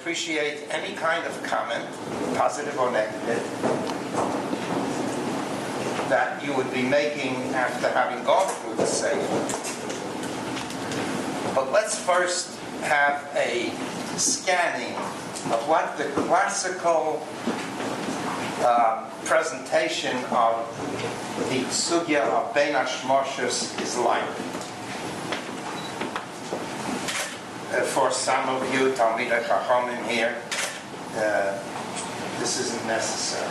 appreciate any kind of comment, positive or negative, that you would be making after having gone through the Sefer. But let's first have a scanning of what the classical presentation of the sugya of Bein Hashmoshes is like. For some of you, Talmidei Chachamim here, this isn't necessary.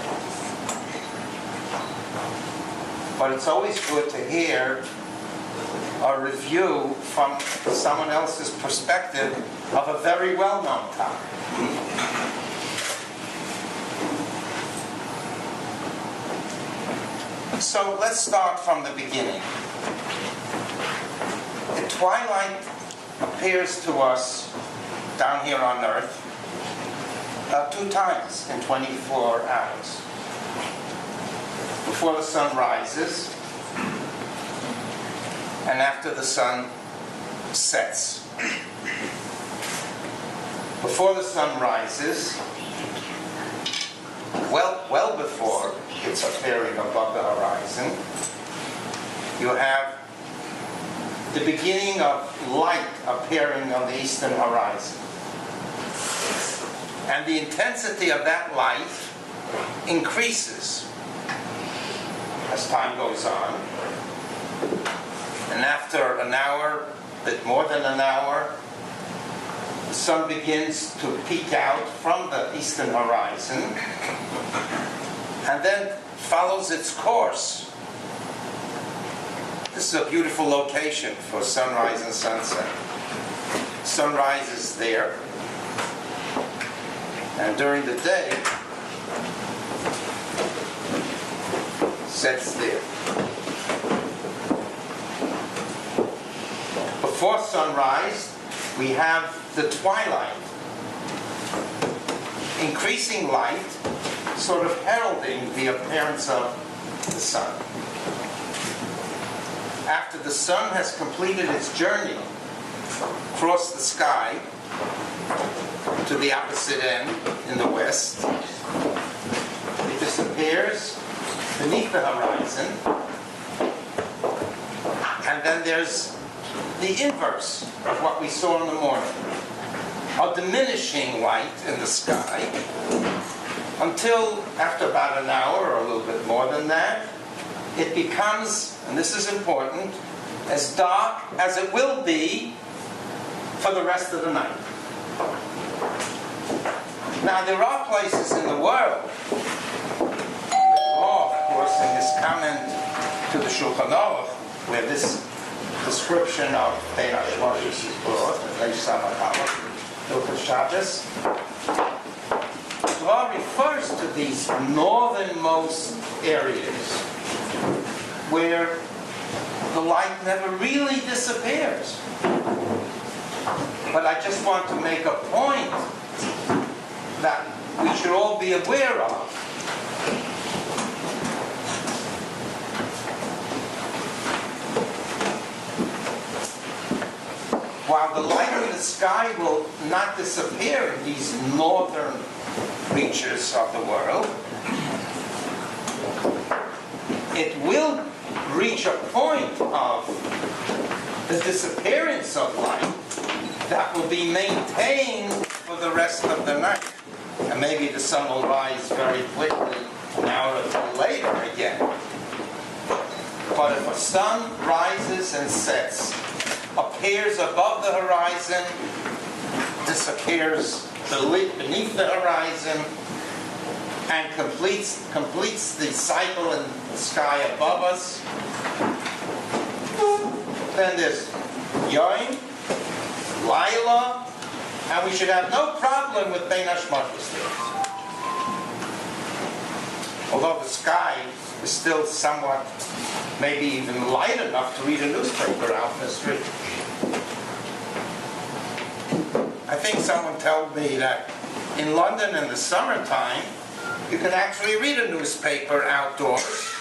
But it's always good to hear a review from someone else's perspective of a very well-known topic. So let's start from the beginning. The twilight appears to us down here on earth 2 times in 24 hours. Before the sun rises and after the sun sets. Before the sun rises, well before it's appearing above the horizon, you have the beginning of light appearing on the eastern horizon. And the intensity of that light increases as time goes on. And after an hour, a bit more than an hour, the sun begins to peek out from the eastern horizon and then follows its course. This is a beautiful location for sunrise and sunset. Sunrise is there, and during the day, sets there. Before sunrise, we have the twilight. Increasing light, sort of heralding the appearance of the sun. After the sun has completed its journey across the sky to the opposite end in the west, it disappears beneath the horizon, and then there's the inverse of what we saw in the morning, a diminishing light in the sky, until after about an hour or a little bit more than that, it becomes, and this is important, as dark as it will be for the rest of the night. Now, there are places in the world, of course, in this comment to the Shulchan Aruch, where this description of Bein Hashmoshes is brought, Reish Samach Aleph, Hilchos Shabbos. Torah refers to these northernmost areas where the light never really disappears. But I just want to make a point that we should all be aware of. While the light in the sky will not disappear in these northern reaches of the world, it will reach a point of the disappearance of light that will be maintained for the rest of the night. And maybe the sun will rise very quickly an hour or two later again. But if a sun rises and sets, appears above the horizon, disappears beneath the horizon, and completes the cycle in the sky above us, then there's Yom, Laila, and we should have no problem with Bein Hashmoshes there. Although the sky is still somewhat, maybe even light enough to read a newspaper out in the street. I think someone told me that in London in the summertime, you can actually read a newspaper outdoors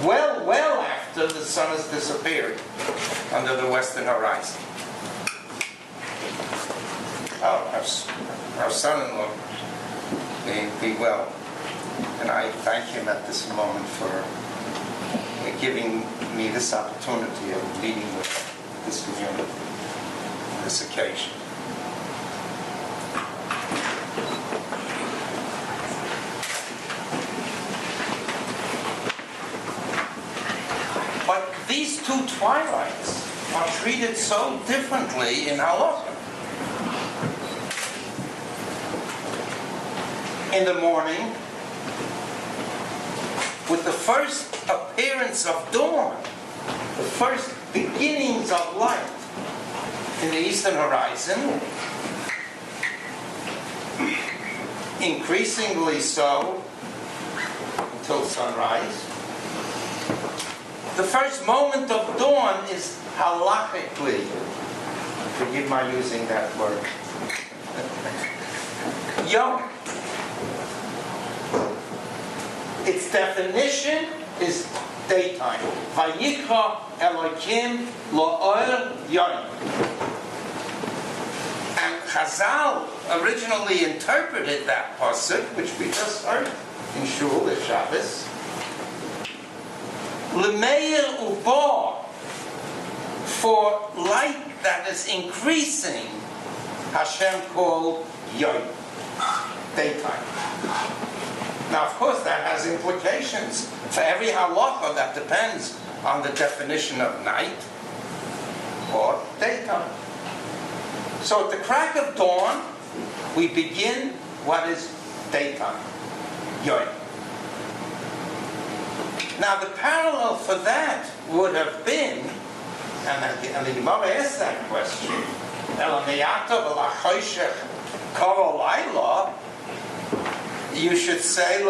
well after the sun has disappeared under the western horizon. our son-in-law, be well. And I thank him at this moment for giving me this opportunity of meeting with this community on this occasion. But these two twilights are treated so differently in halacha. In the morning, with the first appearance of dawn, the first beginnings of light in the eastern horizon, increasingly so until sunrise. The first moment of dawn is halachically, forgive my using that word, yom. Its definition is daytime. Vayikra Elokim Lo'or Yom. And Chazal originally interpreted that pasuk, which we just heard in Shul, the Shabbos, L'meir ubo, for light that is increasing, Hashem called Yom, daytime. Now, of course, that has implications. For every halacha, that depends on the definition of night or daytime. So at the crack of dawn, we begin what is daytime, Yom. Now, the parallel for that would have been, and the Gemara asked that question, you should say,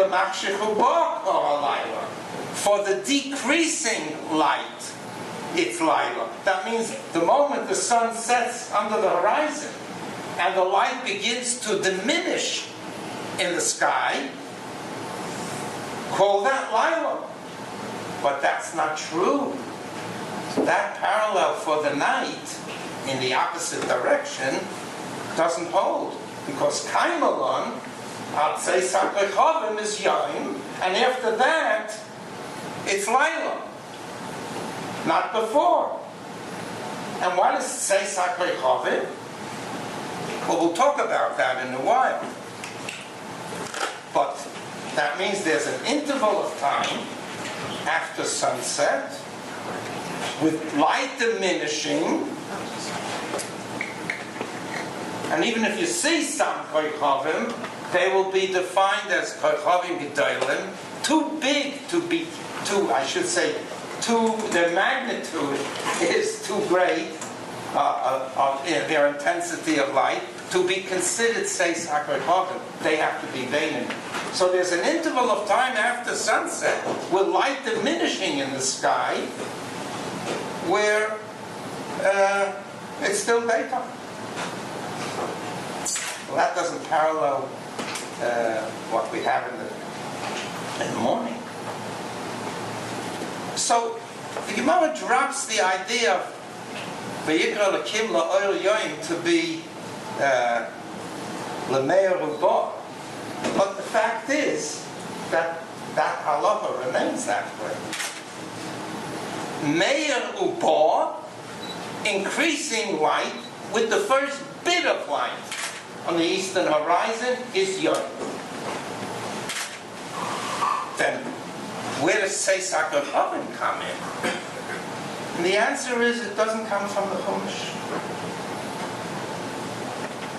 for the decreasing light, it's Laila. That means the moment the sun sets under the horizon and the light begins to diminish in the sky, call that Laila. But that's not true. That parallel for the night in the opposite direction doesn't hold. Because Kaimalon, I'd say Sakrechavim is Yom, and after that, it's Laila. Not before. And why does it say Sakrechavim? Well, we'll talk about that in a while. But that means there's an interval of time after sunset, with light diminishing, and even if you see some koichavim, they will be defined as koichavim gedolim, too big to be, their magnitude is too great, their intensity of light, to be considered, say, koichavim. They have to be veinim. So there's an interval of time after sunset with light diminishing in the sky where it's still daytime. Well, that doesn't parallel what we have in the morning. So the Gemara drops the idea of Vayikra Elokim Lo'or Yom to be L'meir ubo. But the fact is that halacha remains that way. Meir ubo, increasing light with the first bit of light on the eastern horizon is Yom. Then, where does Seis HaKochavim come in? And the answer is it doesn't come from the Chumash.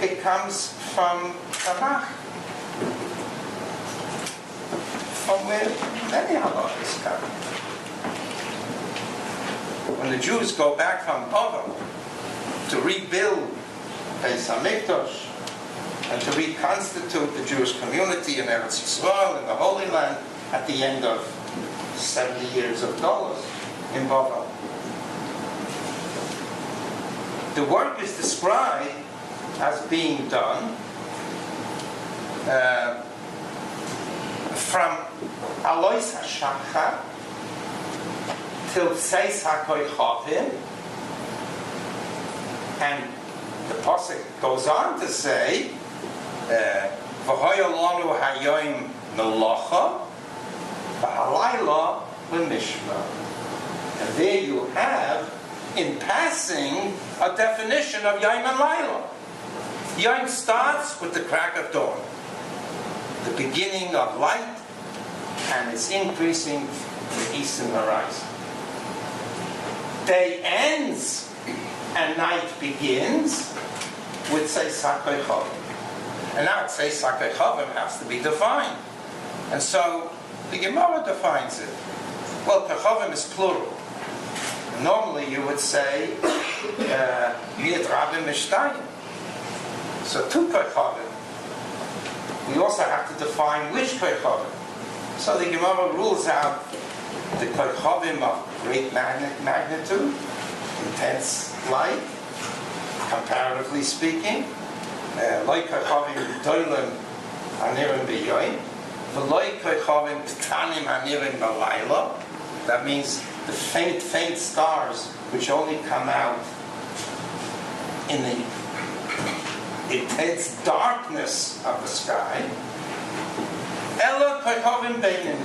It comes from Tanakh. From where many halachas come. When the Jews go back from Bavel to rebuild Beis HaMikdash and to reconstitute the Jewish community in Eretz Yisrael, in the Holy Land, at the end of 70 years of Golos in Bavel. The work is described as being done from Alois HaShachar till Seis HaKoichavim, and the pasuk goes on to say, "V'hoya lanu hayoim melacha, v'halayla l'mishma." And there you have, in passing, a definition of Yom and Laila. Yom starts with the crack of dawn, the beginning of light, and it's increasing in the eastern horizon. Day ends and night begins with Seis HaKoichavim. And now Seis HaKoichavim has to be defined. And so the Gemara defines it. Well, Koichavim is plural. Normally you would say Yid Rabbi Mishtayim. So two Koichavim. We also have to define which Koichavim. So the Gemara rules out the Koichavim of great magnitude, intense light, comparatively speaking, like Koichavim Doilim Anirim B'Yoyim, v'loi Koichavim K'tanim Anirim B'Layla. That means the faint stars which only come out in the intense darkness of the sky. Ela Koichavim Beinim.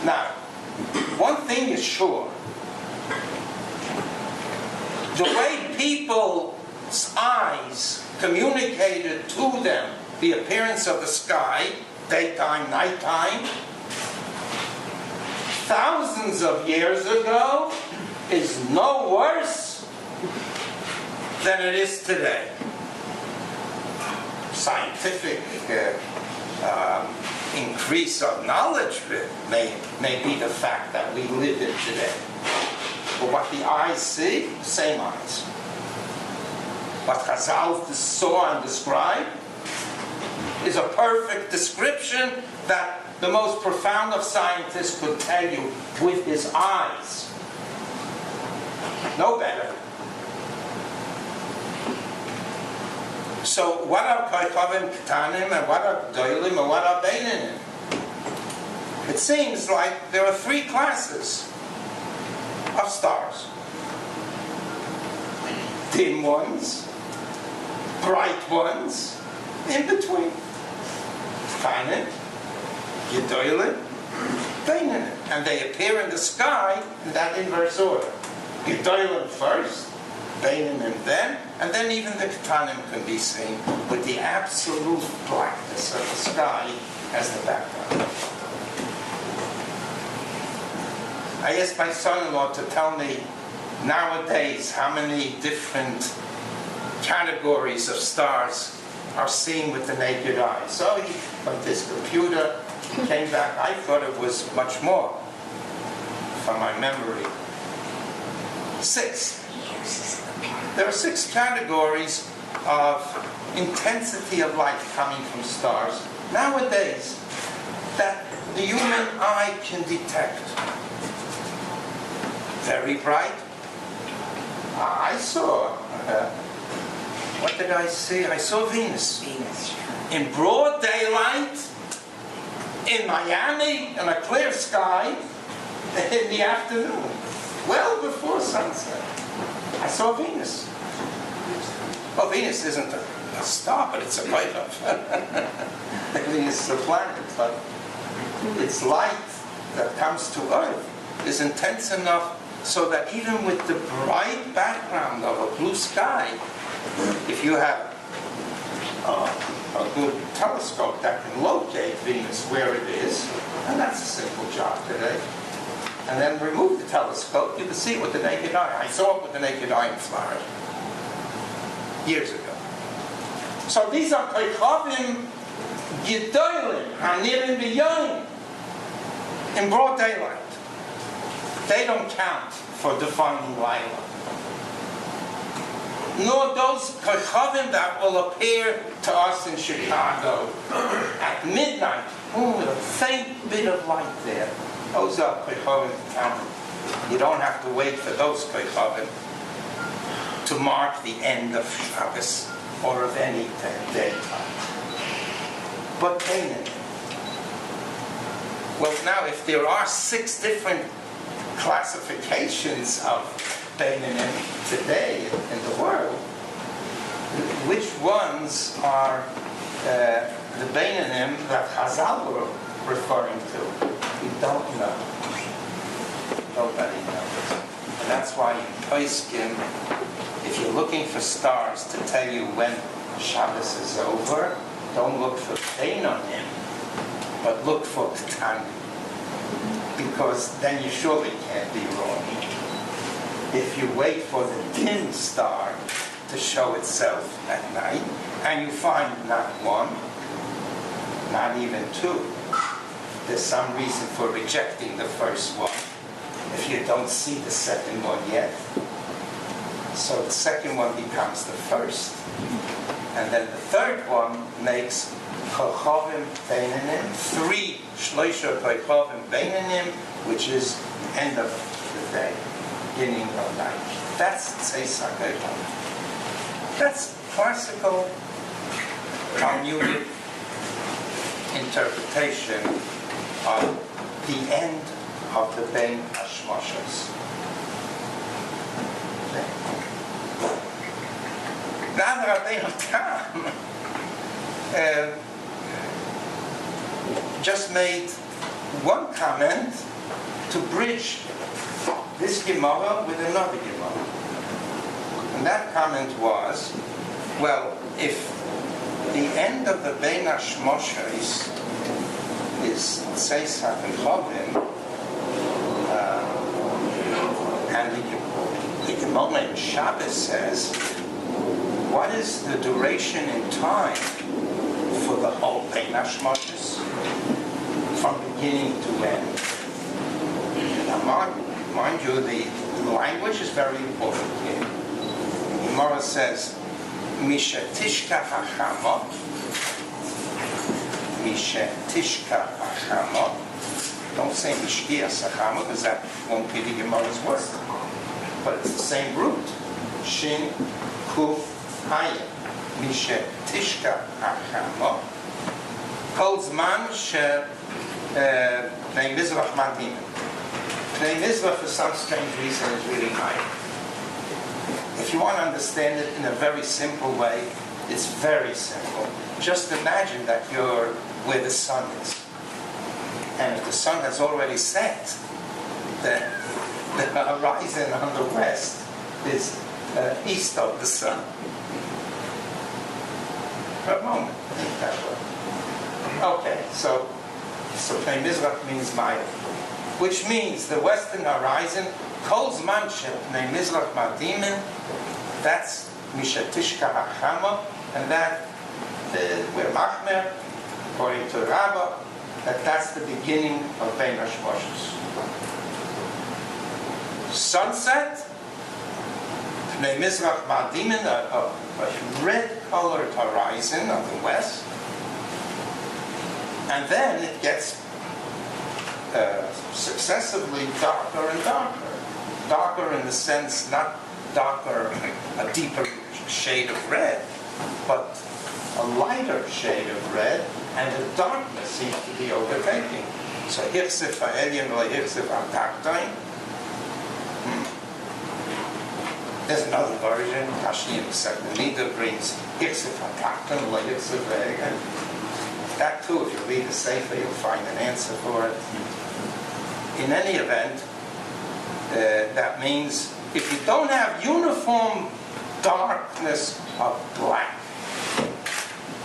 Now, one thing is sure. The way people's eyes communicated to them the appearance of the sky, daytime, nighttime, thousands of years ago, is no worse than it is today. Scientific increase of knowledge may be the fact that we live in today. But what the eyes see, the same eyes. What Chazal saw and described is a perfect description that the most profound of scientists could tell you with his eyes. No better. So what are Koichavim K'tanim and what are Doilim and what are Beinanim? It seems like there are three classes of stars. Dim ones, bright ones, in between. K'tanim, Gedolim, Beinanim. And they appear in the sky in that inverse order. Gedolim first, Beinanim then, and then even the K'tanim can be seen with the absolute blackness of the sky as the background. I asked my son-in-law to tell me nowadays how many different categories of stars are seen with the naked eye. So he, from this computer, came back. I thought it was much more, from my memory. 6. There are 6 categories of intensity of light coming from stars nowadays that the human eye can detect. Very bright. I saw, what did I see? I saw Venus. In broad daylight, in Miami, in a clear sky, in the afternoon, well before sunset. I saw Venus. Well, Venus isn't a star, but it's a light up. Venus is a planet, but its light that comes to Earth is intense enough so that even with the bright background of a blue sky, if you have a good telescope that can locate Venus where it is, and that's a simple job today, and then remove the telescope, you can see it with the naked eye. I saw it with the naked eye in Florida years ago. So these are Koichavim Gedolim, Hanirim B'Yoyim, in broad daylight. They don't count for defining Laila. Nor those Koichavim that will appear to us in Chicago at midnight. With a faint bit of light there. Those are Koichavim counted. You don't have to wait for those Koichavim to mark the end of Shabbos or of any daytime. But Canaan. Well, now if there are 6 different classifications of Beinanim today in the world, ones are the Beinanim that Chazal were referring to? We don't know. Nobody knows. And that's why in Poskim, if you're looking for stars to tell you when Shabbos is over, don't look for Beinanim, but look for K'tanim. Because then you surely can't be wrong. If you wait for the tin star to show itself at night, and you find not one, not even two, there's some reason for rejecting the first one if you don't see the second one yet. So the second one becomes the first. And then the third one makes Kochovim Beinanim, 3 Shloisha Kochovim Beinanim, which is end of the day, beginning of night. That's Tzeis HaKochovim. That's classical Talmudic interpretation of the end of the Bein Hashmashos. Now Rabbeinu Tam just made one comment to bridge this Gemara with another Gemara. And that comment was, well, if the end of the Bein Hashmashos is Tzeis HaKochovim, and the Gemara in Shabbos says, what is the duration in time for the whole Bein Hashmashos, from beginning to end? Now, mind you, the language is very important here. The Gemara says, Misha Tishka Hachama, Misha Tishka Hachama. Don't say Mishkia Sachama, because that won't be the Gemara's word. But it's the same root. Shin, Kuf, Haya. Misha Tishka Hachama. Kol Zman She Pnei Mizrach Madim. Pnei Mizrach, for some strange reason, is really high. If you want to understand it in a very simple way, it's very simple. Just imagine that you're where the sun is. And if the sun has already set, the horizon on the west is east of the sun. For a moment, think that way. Okay, so Pnei Mizrach means Maya, which means the western horizon, Kol Zman Shel Pnei Mizrach Madimin, that's Misha Tishka Hachama, and that we're Machmer, according to Rabbi, that's the beginning of Bein Hashmashos. Sunset, Pnei Mizrach Madimin, a red-colored horizon on the west, and then it gets successively darker and darker. Darker in the sense, not darker, a deeper shade of red, but a lighter shade of red, and the darkness seems to be overtaking. So Hirsif ha'elyon le'hirsif ha'taktain. There's another version. Rashi in the second Nida brings Hirsif ha'taktain le'hirsif ha'elyon. That too, if you read the Sefer, you'll find an answer for it. In any event, that means if you don't have uniform darkness of black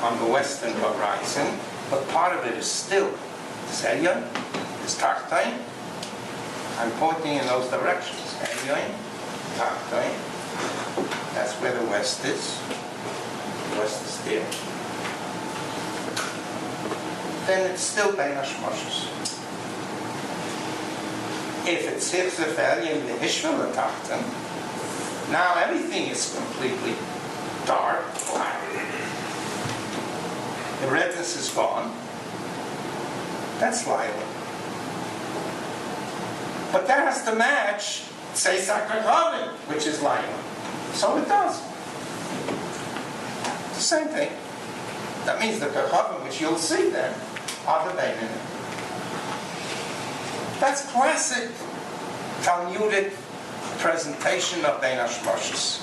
on the western horizon, but part of it is still Elyon, is Taktain. I'm pointing in those directions. Elyon, Taktain. That's where the west is. The west is there. Then it's still Bein Hashmashos. If it's Hirsif Elyon v'Hishvel Taktain, now everything is completely dark, black. The redness is gone. That's lilac. But that has to match Tzeis HaKochovim, which is lilac. So it does. It's the same thing. That means the Kochovim, which you'll see then, are the Beinanim. That's classic Talmudic presentation of Bein Hashmashos.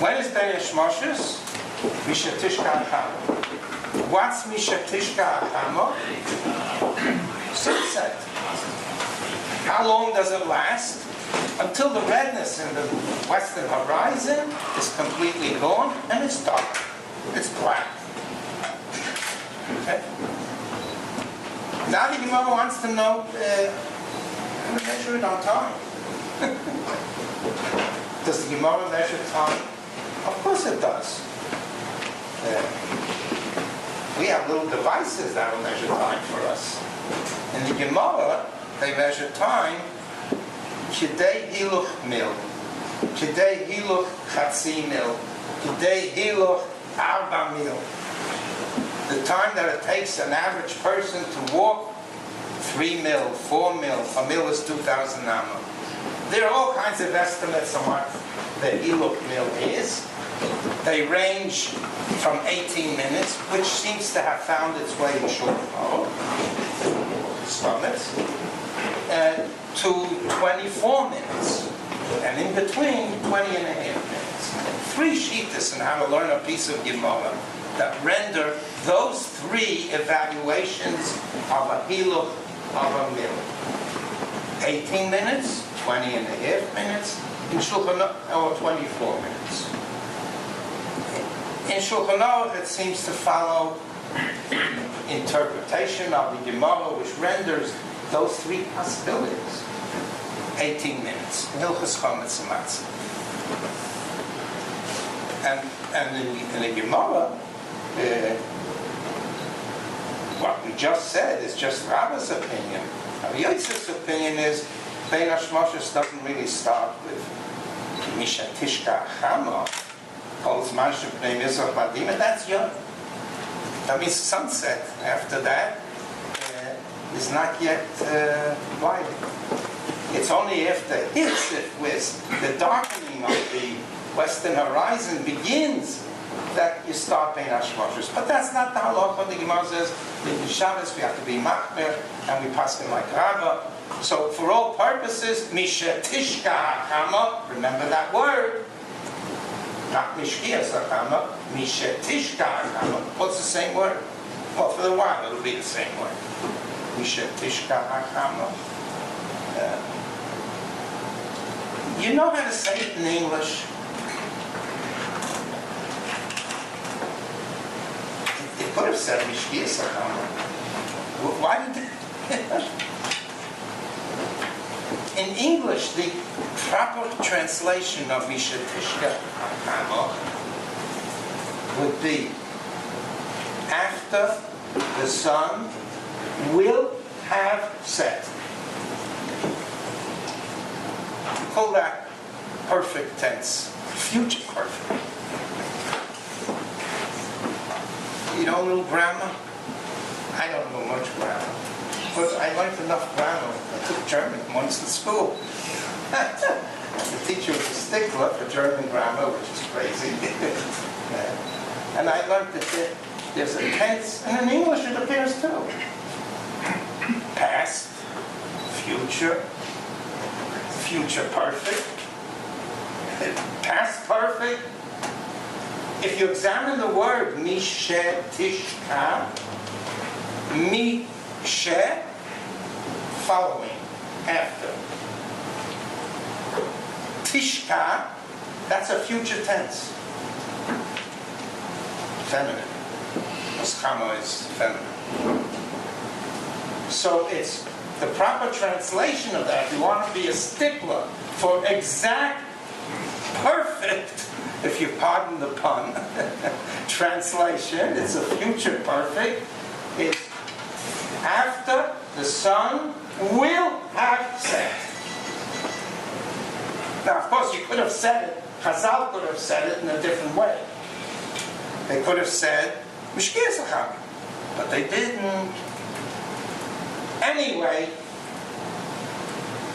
When is Bein Hashmashos? Misha Tishka Achama. What's Misha Tishka Achama? Sunset. How long does it last? Until the redness in the western horizon is completely gone and it's dark. It's black. Okay? Now the Gemara wants to know how to measure it on time. Does the Gemara measure time? Of course it does. We have little devices that will measure time for us. In the Gemara, they measure time Kidei Hiluch Mil, Kidei Hiluch Chatzi Mil, Kidei Hiluch Arba Mil. The time that it takes an average person to walk, 3 mil, 4 mil, a mil is 2,000 amma. There are all kinds of estimates on what the Hiluch Mil is. They range from 18 minutes, which seems to have found its way in Shulchan Aruch, stomachs, to 24 minutes, and in between, 20 and a half minutes. 3 shittas on how to learn a piece of Gemara that render those 3 evaluations of a hiluch of a mil. 18 minutes, 20 and a half minutes, in Shulchan Aruch, or 24 minutes. In Shulchan Aruch, it seems to follow interpretation of the Gemara, which renders those 3 possibilities. 18 minutes. Hilchos Chometz Matzah. And in the Gemara, what we just said is just Rabbi's opinion. Rabbi Yotzef's opinion is Bein HaShmoshes doesn't really start with Misha Tishka Achama, calls Manshuk Bnei Mizrach Madim, and that's young. That means sunset after that is not yet light. It's only after Hitzit, with the darkening of the western horizon begins, that you start Bein HaShmoshes. But that's not the halacha. The Gemara says in Shabbos we have to be machmer, and we pass them like Rabbi. So for all purposes, Misha Tishka Achama, remember that word, not Mishkias Achama, Misha Tishka Achama. What's the same word? Well, for a while it'll be the same word. Misha Tishka Achama. You know how to say it in English? It could have said Mishkias Achama. Why did it? In English, the proper translation of Misha Tishka Achama would be after the sun will have set. We call that perfect tense, future perfect. You know a little grammar? I don't know much grammar, but I learned enough grammar. I took German once in school. The teacher was a stickler for German grammar, which is crazy. And I learned that there's a tense, and in English it appears too. Past, future, future perfect, past perfect. If you examine the word Mishe Tishka, Mishe, following, after. Tishka, that's a future tense. Feminine. Oskama is feminine. So it's the proper translation of that. If you want to be a stickler for exact, perfect, if you pardon the pun, translation, it's a future perfect. It's after the sun will have set. Now, of course, you could have said it, Chazal could have said it in a different way. They could have said, Mishkias Achama, but they didn't. Anyway,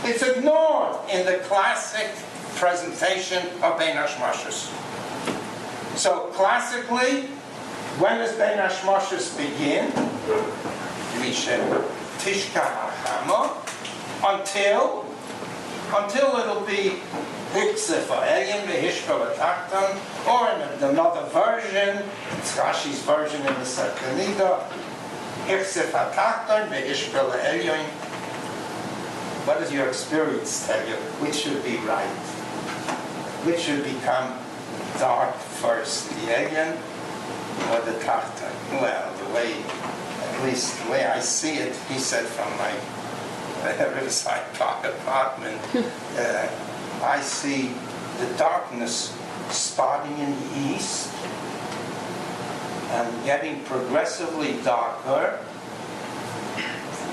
it's ignored in the classic presentation of Bein HaShmoshes. So, classically, when does Bein HaShmoshes begin? Misha Tishka Achama, until it'll be Hiksef ha'elyon v'hishpel ha'tachton, or in another version, it's Rashi's version in the Sarkanida, Hiksef ha'tachton v'hishpel ha'elyon. What does your experience tell you? Which should be right? Which should become dark first, the elyon or the tachton? Well, at least the way I see it, he said from my Riverside Park apartment, I see the darkness starting in the east and getting progressively darker,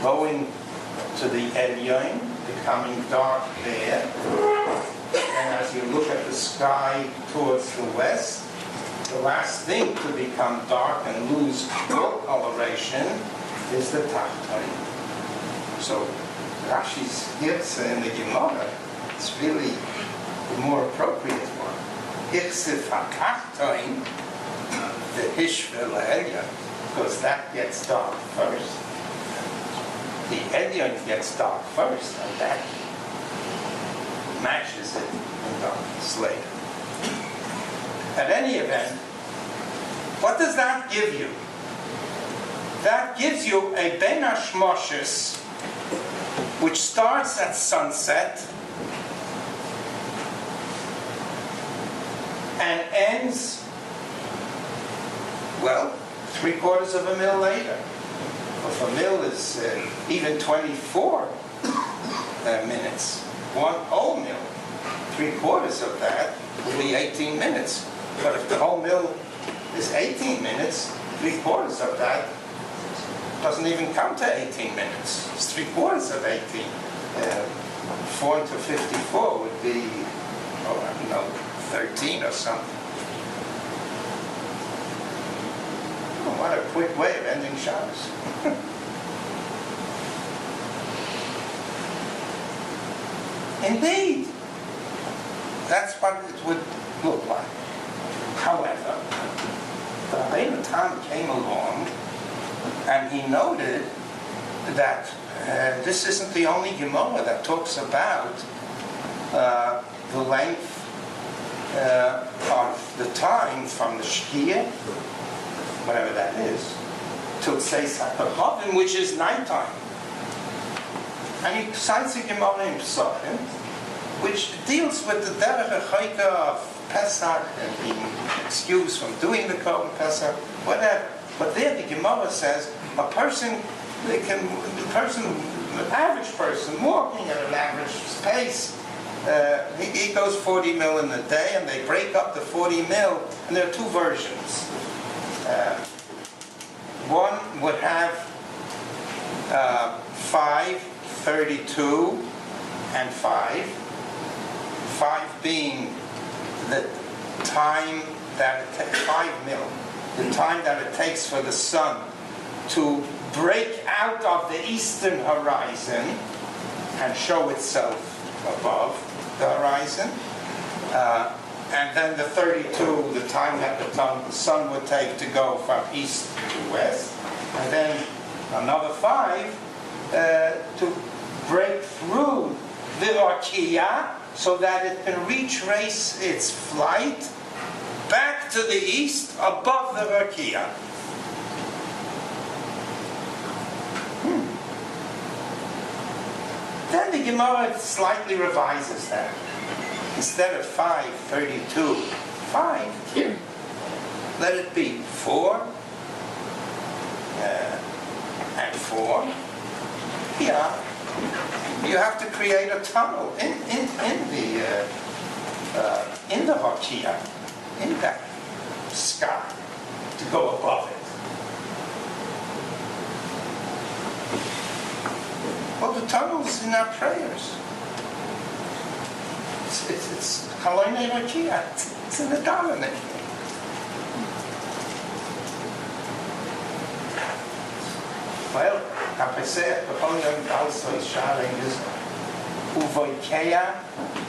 going to the elyon, becoming dark there. And as you look at the sky towards the west, the last thing to become dark and lose full coloration is the tachton. So Rashi's Hirtze in the Gemara, it's really the more appropriate one. Hirsef ha'tachton, the hishvel ha'elyon, because that gets dark first. The elyon gets dark first, and that matches it in darkness later. At any event, what does that give you? That gives you a Ben Hashmoshes, which starts at sunset and ends, well, 3/4 of a mil later. If a mil is even 24 minutes, one whole mil, 3/4 of that will be 18 minutes. But if the whole mil is 18 minutes, 3/4 of that doesn't even come to 18 minutes. It's 3/4 of 18. 4 into 54 would be, I don't know, 13 or something. Oh, what a quick way of ending Shabbos. Indeed, that's what it would look like. However, the Rabbi Tam came along and he noted that this isn't the only Gemara that talks about the length of the time from the Shkia, whatever that is, till Tzeis HaKochavim, which is nighttime. And he cites a Gemara in Pesachim, which deals with the derech hachoika of Pesach and being excused from doing the Korban Pesach, whatever. But there the Gemara says an average person walking at an average pace, he goes 40 mil in a day, and they break up the 40 mil, and there are two versions. One would have 5, 32, and 5. 5 being the time that it takes, 5 mil, the time that it takes for the sun to break out of the eastern horizon and show itself above the horizon. And then the 32, the time that the sun would take to go from east to west. And then another 5 to break through the Rakia so that it can retrace its flight back to the east above the Rakia. Then the Gemara slightly revises that. Instead of 5:32, 5, let it be 4 and 4. Yeah, you have to create a tunnel in the Rakia, in that sky, to go above it. Well, the tunnel's in our prayers. It's Haloinei Rakia. It's in the davening. Well, HaPesach, the Holy also is shouting is Uvoikeya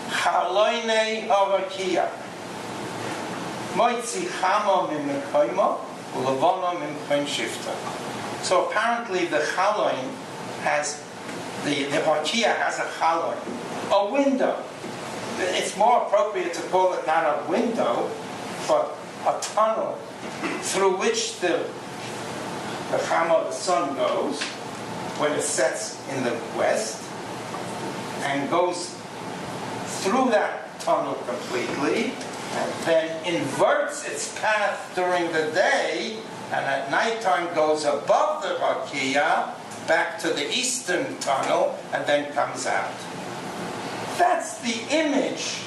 Haloinei Rakia. Moitzi Chama Min Mekoimo Ulevono Min Koin Shifta. So apparently the Haloin has, the Rakia has a Haloin, a window it's more appropriate to call it not a window, but a tunnel through which the Chama, the sun, goes when it sets in the west, and goes through that tunnel completely, and then inverts its path during the day, and at nighttime goes above the Rakia, back to the eastern tunnel, and then comes out. That's the image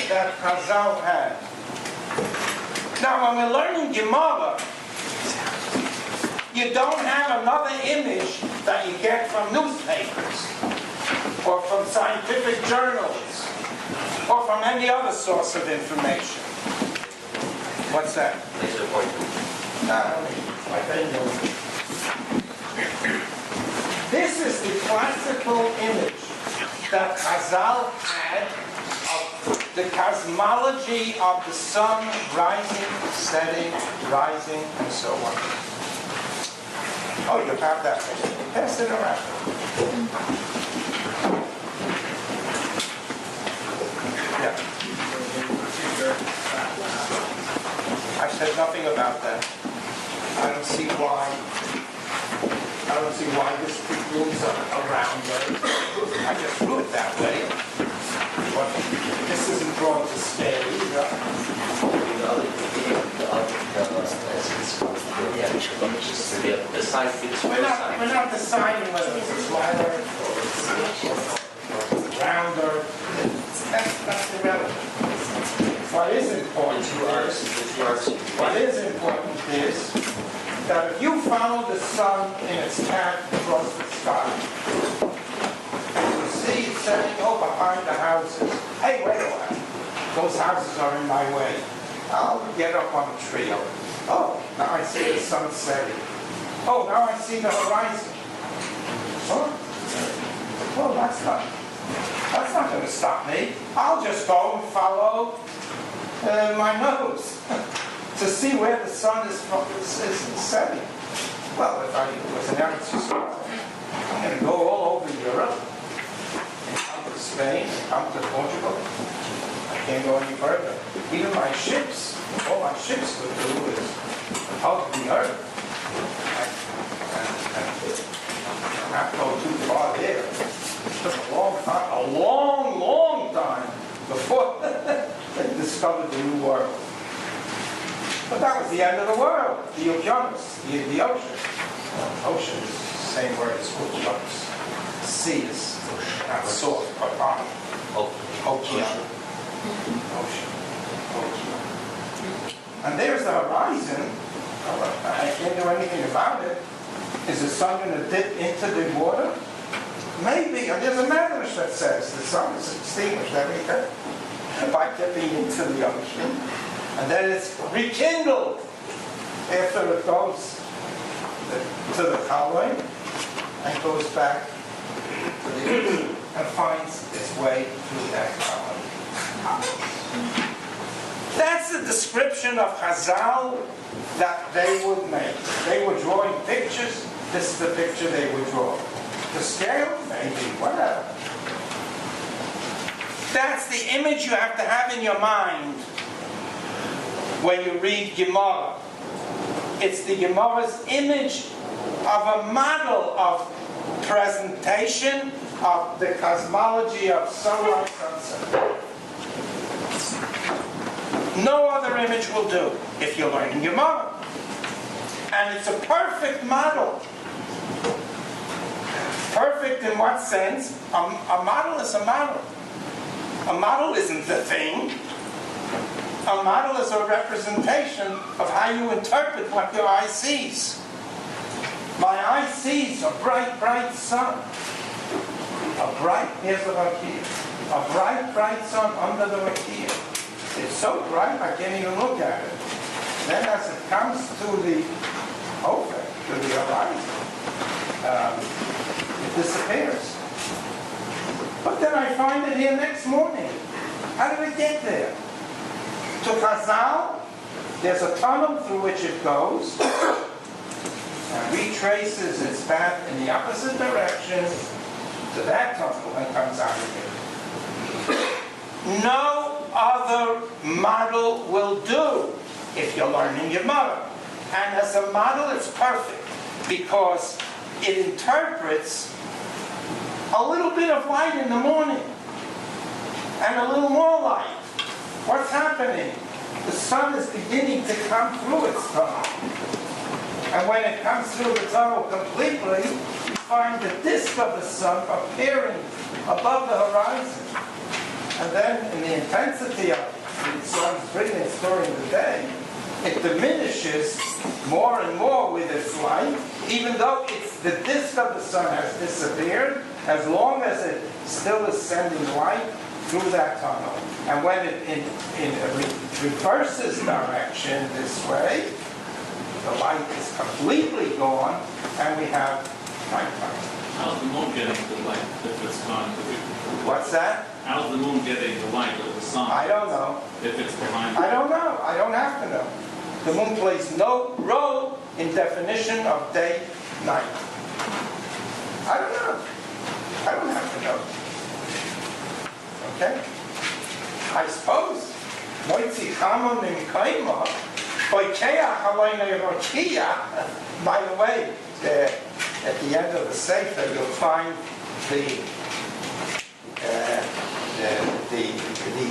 that Chazal had. Now, when we're learning Gemara, you don't have another image that you get from newspapers, or from scientific journals, or from any other source of information. What's that? Laser pointer. My finger. This is the classical image that Chazal had of the cosmology of the sun rising, setting, rising, and so on. Oh, you have that. Pass it around. Yeah. I said nothing about that. I don't see why this moves around there. I just drew it that way. But this isn't drawn to scale either. The side fits We're not deciding whether it's flatter or rounder. That's irrelevant. What is important is that if you follow the sun in its path across the sky, and you see it setting behind the houses, hey, wait a while, those houses are in my way. I'll get up on a tree. Oh, now I see the sun setting. Oh, now I see the horizon. Oh, well, that's not going to stop me. I'll just go and follow my nose to see where the sun is setting. Well, if I was an Eretz Yisrael, I'm going to go all over Europe and come to Spain and come to Portugal. I can't go any further. Even my ships, all my ships would do is hug the earth. And not go too far there. It took a long time, long time before they discovered the New World. But that was the end of the world, the oceanus, the ocean. Ocean is the same word as oceanus. Sea is not soft, but on. Ocean. Ocean. And there's the horizon. I can't do anything about it. Is the sun going to dip into the water? Maybe. And there's a Magnum that says the sun is extinguished every day by dipping into the ocean. And then it's rekindled after it goes to the highway and goes back to the ocean and finds its way through that highway. That's the description of Chazal that they would make. They were drawing pictures. This is the picture they would draw. The scale, maybe, whatever. That's the image you have to have in your mind when you read Gemara. It's the Gemara's image of a model of presentation of the cosmology of sunrise, sunset. No other image will do if you're learning Gemara. And it's a perfect model. Perfect in what sense? A model is a model. A model isn't the thing. A model is a representation of how you interpret what your eye sees. My eye sees a bright, bright sun. Here's the Rakia. A bright, bright sun under the Rakia. It's so bright I can't even look at it. Then as it comes to the horizon, it disappears. But then I find it here next morning. How did it get there? To Chazal, there's a tunnel through which it goes and retraces its path in the opposite direction to that tunnel and comes out again. No other model will do if you're learning your model. And as a model, it's perfect because it interprets a little bit of light in the morning and a little more light. What's happening? The sun is beginning to come through its tunnel. And when it comes through the tunnel completely, you find the disk of the sun appearing above the horizon. And then in the intensity of the sun's brilliance during the day, it diminishes more and more with its light, even though the disk of the sun has disappeared, as long as it still is sending light through that tunnel. And when it reverses direction this way, the light is completely gone, and we have nighttime. How's the moon getting the light if it's gone? What's that? How's the moon getting the light of the sun? I don't know. If it's behind. I don't know. I don't have to know. The moon plays no role in definition of day, night. I don't know. I don't have to know. Okay? I suppose. By the way, at the end of the Sefer, you'll find the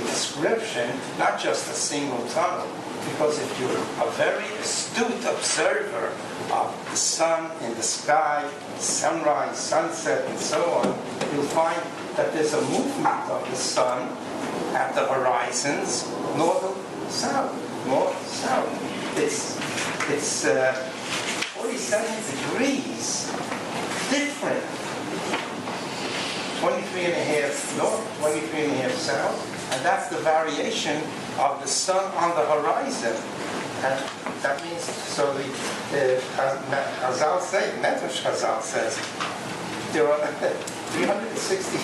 description, not just a single tunnel, because if you're a very astute observer of the sun in the sky, sunrise, sunset, and so on, you'll find that there's a movement of the sun at the horizons, north, south, It's 47 degrees different. 23 and a half north, 23 and a half south, and that's the variation of the sun on the horizon. And that means, so the Chazal say, Medrash Chazal says, there are 360,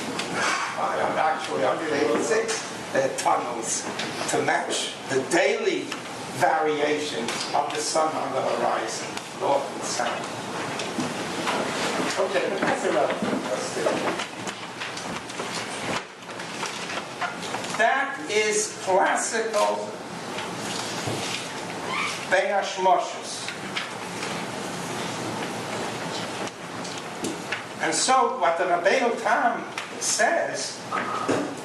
actually 186 tunnels to match the daily variation of the sun on the horizon, north and south. Okay, that's irrelevant. That is classical Bein Hashmoshes. And so what the Rabbeinu Tam says,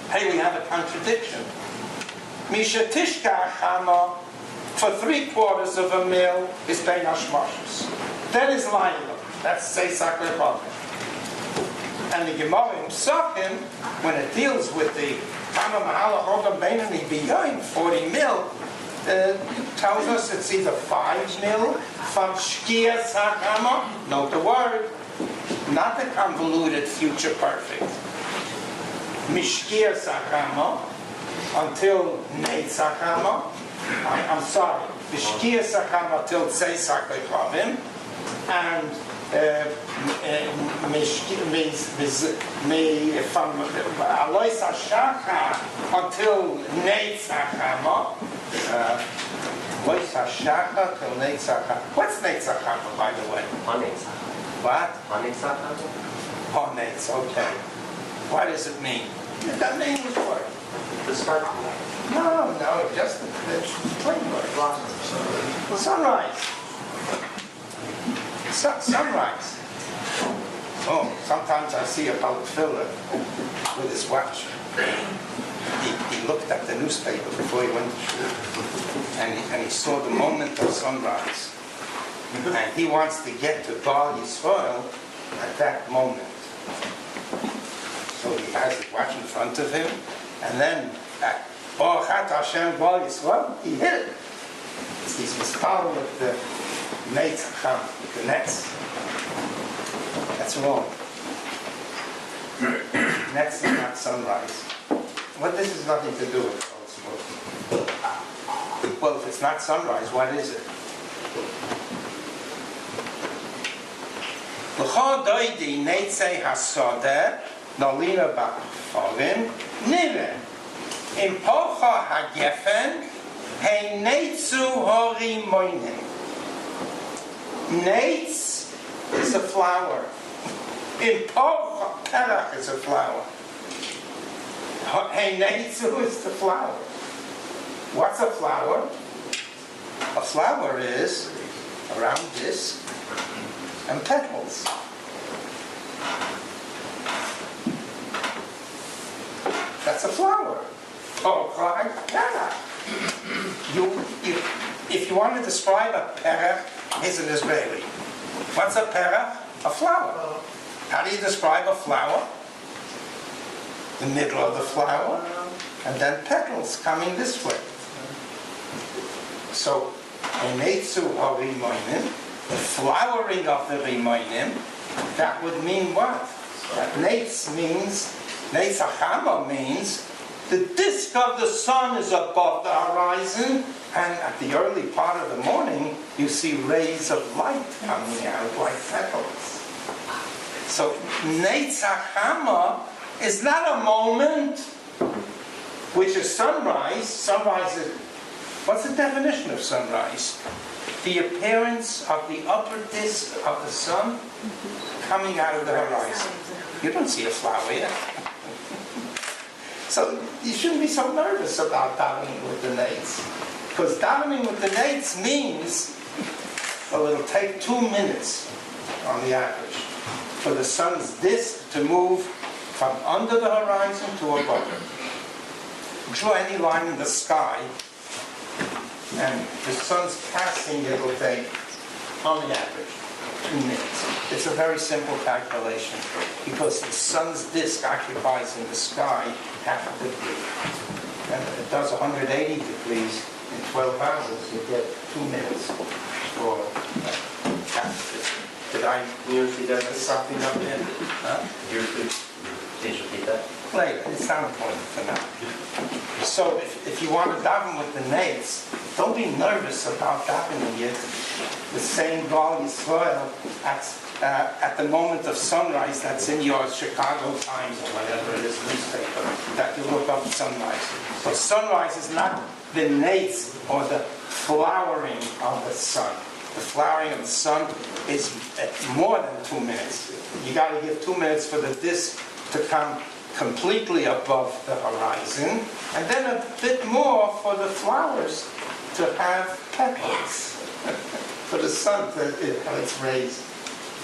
hey, we have a contradiction. Misha Tishka Chama, for 3/4 of a mil is Bein Hashmoshes. That is Laila. That's Seisak Lechov. And the Gemara in Psachim, when it deals with the Tama Mahala Hodam Beinani beyond 40 mil, tells us it's either 5 mil from Shkia Sakama, note the word, not the convoluted future perfect. Mishkia Sakama until Neit Sakama. I'm sorry, Mishkia Sakama till Tzei Saklechavim, and from Alois HaShacha until Neit Sakama. Alois HaShacha till Neit Sakama. What's Neit Sakama, by the way? Hanetz. What? Hanetz. Hanetz, okay. What does it mean? That name was what? The start. No, just the plain word. Sunrise. Sunrise. Oh, sometimes I see a fella with his watch. He looked at the newspaper before he went to shul, and he saw the moment of sunrise. And he wants to get to Bar Yisrael at that moment. So he has the watch in front of him, and then at Baruch Hashem Bar Yisrael, he hit it. He's mispal with the nets, the nets. That's wrong. Nets is not sunrise. Well, this has nothing to do with it. Well, if it's not sunrise, what is it? L'chol doidi neitzei hasodeh nolina ba'chorim nire im pocha hagefen hei neitzu hori moinen. Neitz is a flower. In pocha Oh, perach is a flower. Heinetzu is the flower. What's a flower? A flower is a round disc and petals. That's a flower. Oh, perach. If you want to describe a perach, he's an Israeli. What's a perach? A flower. How do you describe a flower? The middle of the flower, and then petals coming this way. So, Enetzu HaRimonim, the flowering of the Rimonim, that would mean what? That Netz means, Netz HaChama means, the disk of the sun is above the horizon, and at the early part of the morning, you see rays of light coming out like petals. So, Netz HaChama is not a moment, which is sunrise. Sunrise is, what's the definition of sunrise? The appearance of the upper disk of the sun coming out of the horizon. You don't see a flower yet. So you shouldn't be so nervous about davening with the nates. Because davening with the nates means, well, it'll take 2 minutes on the average for the sun's disk to move from under the horizon to above it. Draw any line in the sky, and the sun's passing, it'll take, on the average, 2 minutes. It's a very simple calculation, because the sun's disk occupies in the sky half a degree. And if it does 180 degrees in 12 hours, you get 2 minutes for half a degree. Did I get something up there? Huh? Please repeat that. Later, it's not important for now. So if you want to daven with the nates, don't be nervous about davening it the same Gal Yisrael at the moment of sunrise that's in your Chicago Times or whatever it is newspaper that you look up sunrise. So sunrise is not the nates or the flowering of the sun. The flowering of the sun is more than 2 minutes. You got to give 2 minutes for the disk to come completely above the horizon, and then a bit more for the flowers to have petals, for the sun to have its rays.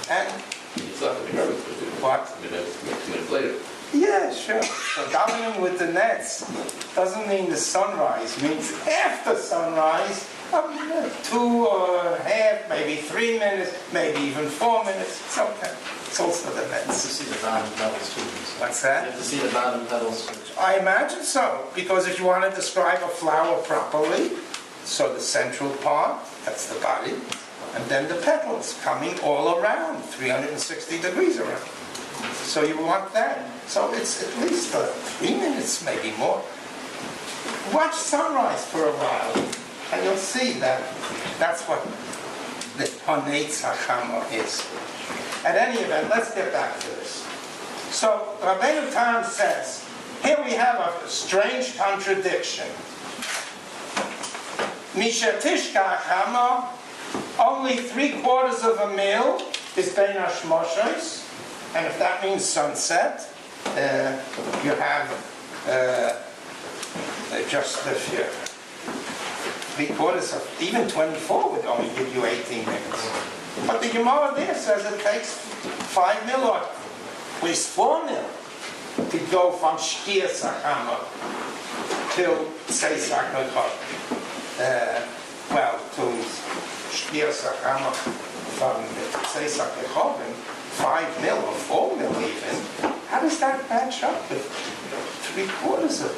And It's not going to be nervous with it. what? 2 minutes later. Yeah, sure. So davening with the nets doesn't mean the sunrise, means after sunrise, 2 or a half, maybe 3 minutes, maybe even 4 minutes. It's okay. It's also the You have to nets. see the bottom petals too. What's You that? have to see the bottom petals. I imagine so, because if you want to describe a flower properly, so the central part, that's the body, and then the petals coming all around, 360 degrees around. So you want that. So it's at least 3 minutes, maybe more. Watch sunrise for a while, and you'll see that that's what the Hanetz HaChama is. At any event, let's get back to this. So Rabbeinu Tam says, here we have a strange contradiction. Mishatishka HaChama, only 3/4 of a mil is Ben Hashmoshes, and if that means sunset, you have just if you 3/4 of, even 24 would only give you 18 minutes. But the Gemara there says it takes 5 mil or at least 4 mil to go from Shkias HaChama till Tzeisak Nechot. Well, to Shkias HaChama from Tzeisak Nechot, 5 mil or 4 mil even. How does that match up with 3/4 of it?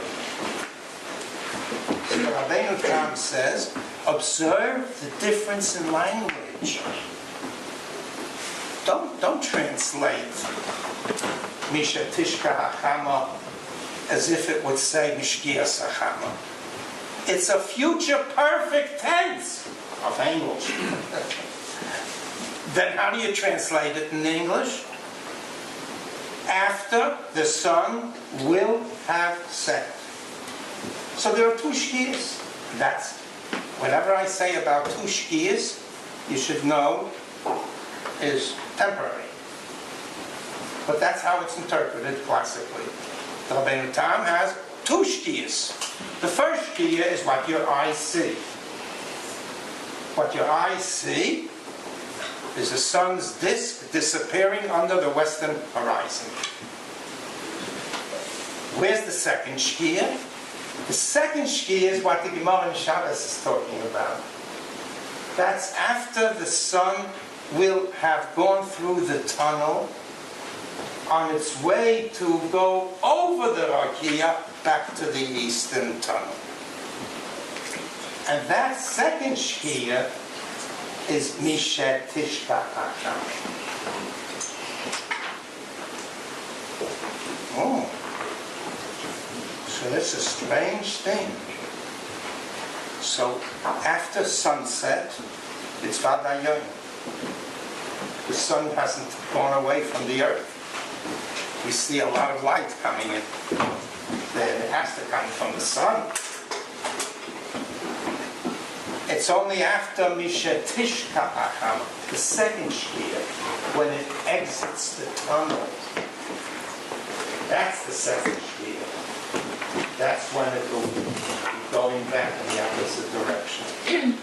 So Rabbeinu Tam says, observe the difference in language. Don't translate Misha Tishka HaChama as if it would say Mishkias HaChama. It's a future perfect tense of English. Then how do you translate it in English? After the sun will have set. So there are 2 shkiyas. That's, whatever I say about 2 shkiyas, you should know is temporary. But that's how it's interpreted classically. The Rabbeinu Tam has two shkiyas. The first shkiya is what your eyes see. What your eyes see is the sun's disk disappearing under the western horizon. Where's the second shkiya? The second shkiya is what the Gemara in Shabbos is talking about. That's after the sun will have gone through the tunnel on its way to go over the Rakia back to the eastern tunnel. And that second shkiya is Mishet Tishka Hakam. Oh. So that's a strange thing. So after sunset, it's Vadayon. The sun hasn't gone away from the earth. We see a lot of light coming in. It has to come from the sun. It's only after Mishetishka Acham, the second shkiya, when it exits the tunnel. That's the second shkiya. That's when it will be going back in the opposite direction.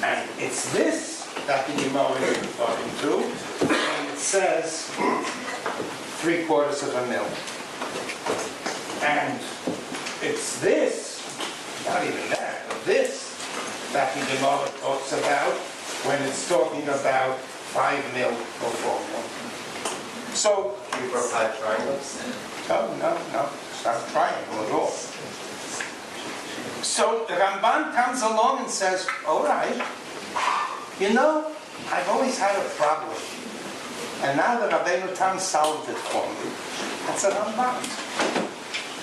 And it's this that the Gemara is referring to when it says 3/4 of a mil. And it's this, not even that, but this that the Gemara talks about when it's talking about 5 mil or 4 mil. So, 3, 4, 5 triangles. no, it's not a triangle at all. So the Ramban comes along and says, all right, you know, I've always had a problem. And now the Rabbeinu Tam solved it for me. That's a Ramban.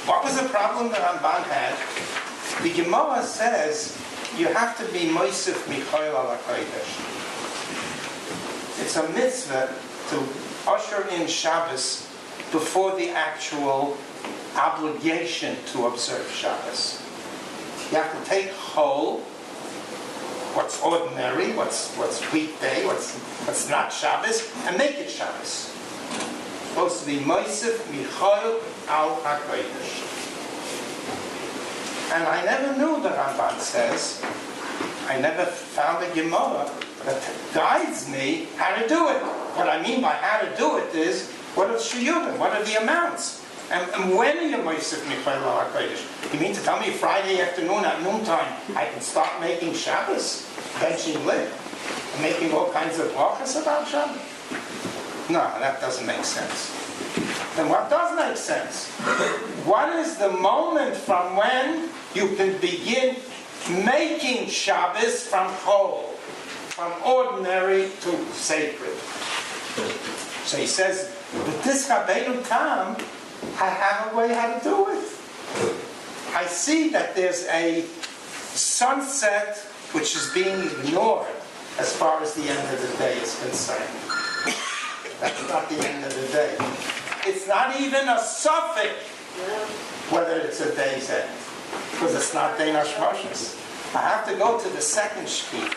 What was the problem the Ramban had? The Gemara says you have to be Moisef Michael ala Kodesh. It's a mitzvah to usher in Shabbos before the actual obligation to observe Shabbos. You have to take whole, what's ordinary, what's weekday, what's not Shabbos, and make it Shabbos. It's supposed to be Moisef Michael al HaKodesh. And I never knew, the Ramban says, I never found a Gemara that guides me how to do it. What I mean by how to do it is, what are shiyudim, what are the amounts? And when are you Moisef Michael al HaKodesh? You mean to tell me Friday afternoon at noontime I can start making Shabbos, benching lit, and making all kinds of brachas about Shabbos? No, that doesn't make sense. Then what does make sense? What is the moment from when you can begin making Shabbos from whole, from ordinary to sacred? So he says, with this Rabbeinu Tam, I have a way how to do it. I see that there's a sunset which is being ignored as far as the end of the day is concerned. That's not the end of the day. It's not even a suffix whether it's a day's end, because it's not Day Nashmashis. I have to go to the second shkif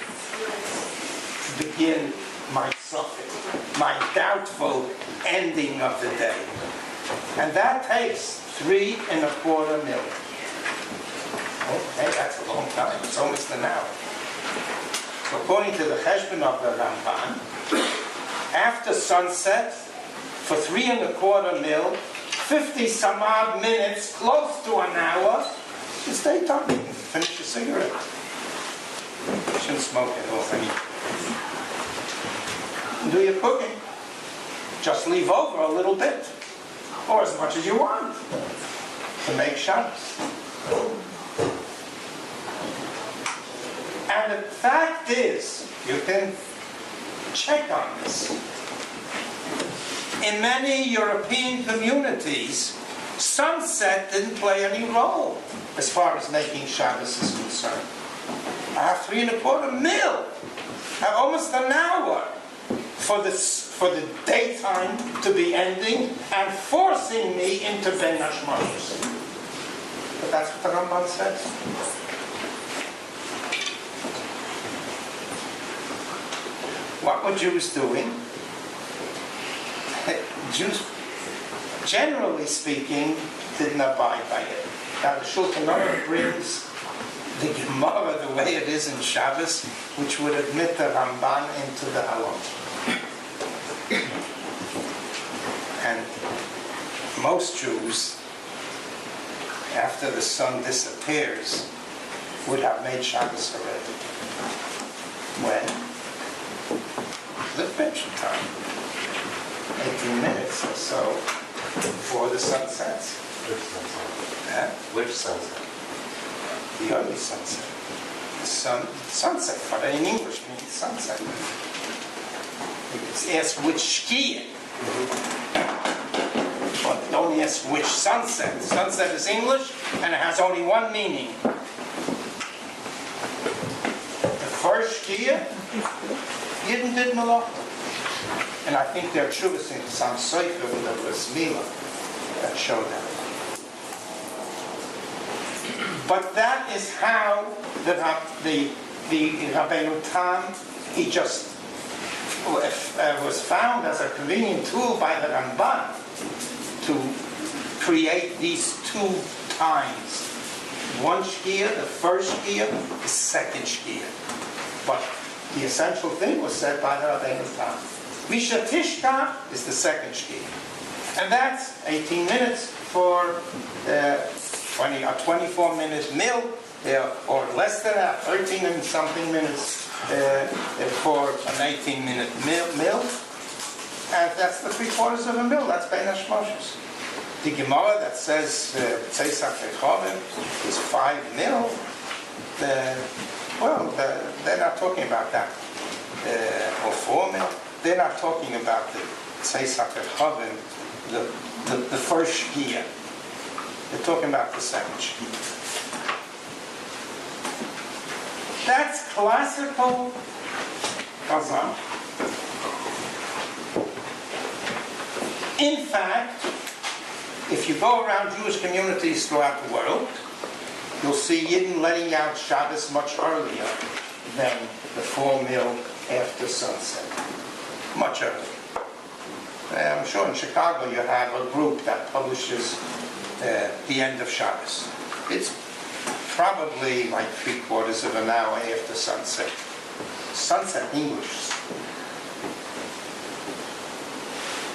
to begin my suffix, my doubtful ending of the day. And that takes 3¼ mil. Okay, that's a long time. It's almost an hour. So according to the cheshbon of the Ramban, after sunset, for 3¼ mil, 50 some odd minutes, close to an hour, it's daytime. You can finish your cigarette. You shouldn't smoke it or anything. Do your cooking. Just leave over a little bit, or as much as you want, to make Shabbos. And the fact is, you can check on this. In many European communities, sunset didn't play any role as far as making Shabbos is concerned. I have 3¼ mil, I have almost an hour for the daytime to be ending and forcing me into Ben Hashmashos. But that's what the Ramban says. What were Jews doing? Jews, generally speaking, didn't abide by it. Now the Shulchan Aruch brings the Gemara the way it is in Shabbos, which would admit the Ramban into the Halom. And most Jews, after the sun disappears, would have made Shabbos already. When? The French time. 18 minutes or so before the sun sets. Which sunset? Huh? Which sunset? The early sunset. The sunset, but in English means sunset. It's asked which shkia. But don't ask which sunset. Sunset is English and it has only one meaning. The first shkia, Yidden did malach. And I think there are truths in some sefer with the Bris Milah that show that. But that is how the Rabbeinu Tam, he just was found as a convenient tool by the Ramban to create these two times. One shkia, the first shkia, the second shkia. But the essential thing was said by the Rabbeinu Tam. Misha Tishka is the second shkia. And that's 18 minutes for a 24-minute meal, or less than that, 13 and something minutes for an 18-minute meal. And that's the 3/4 of a meal. That's Bein HaShmoshes. The Gemara that says Tzeisak Rechovim is 5 mil. They're not talking about that. Or 4 mil. They're not talking about the Tzeisak Rechovim, the first shkia. They're talking about the second shkia. That's classical Chazal. In fact, if you go around Jewish communities throughout the world, you'll see Yidden letting out Shabbos much earlier than the 4 mil after sunset. Much earlier. I'm sure in Chicago you have a group that publishes the end of Shabbos. It's probably like 3/4 of an hour after sunset. Sunset English.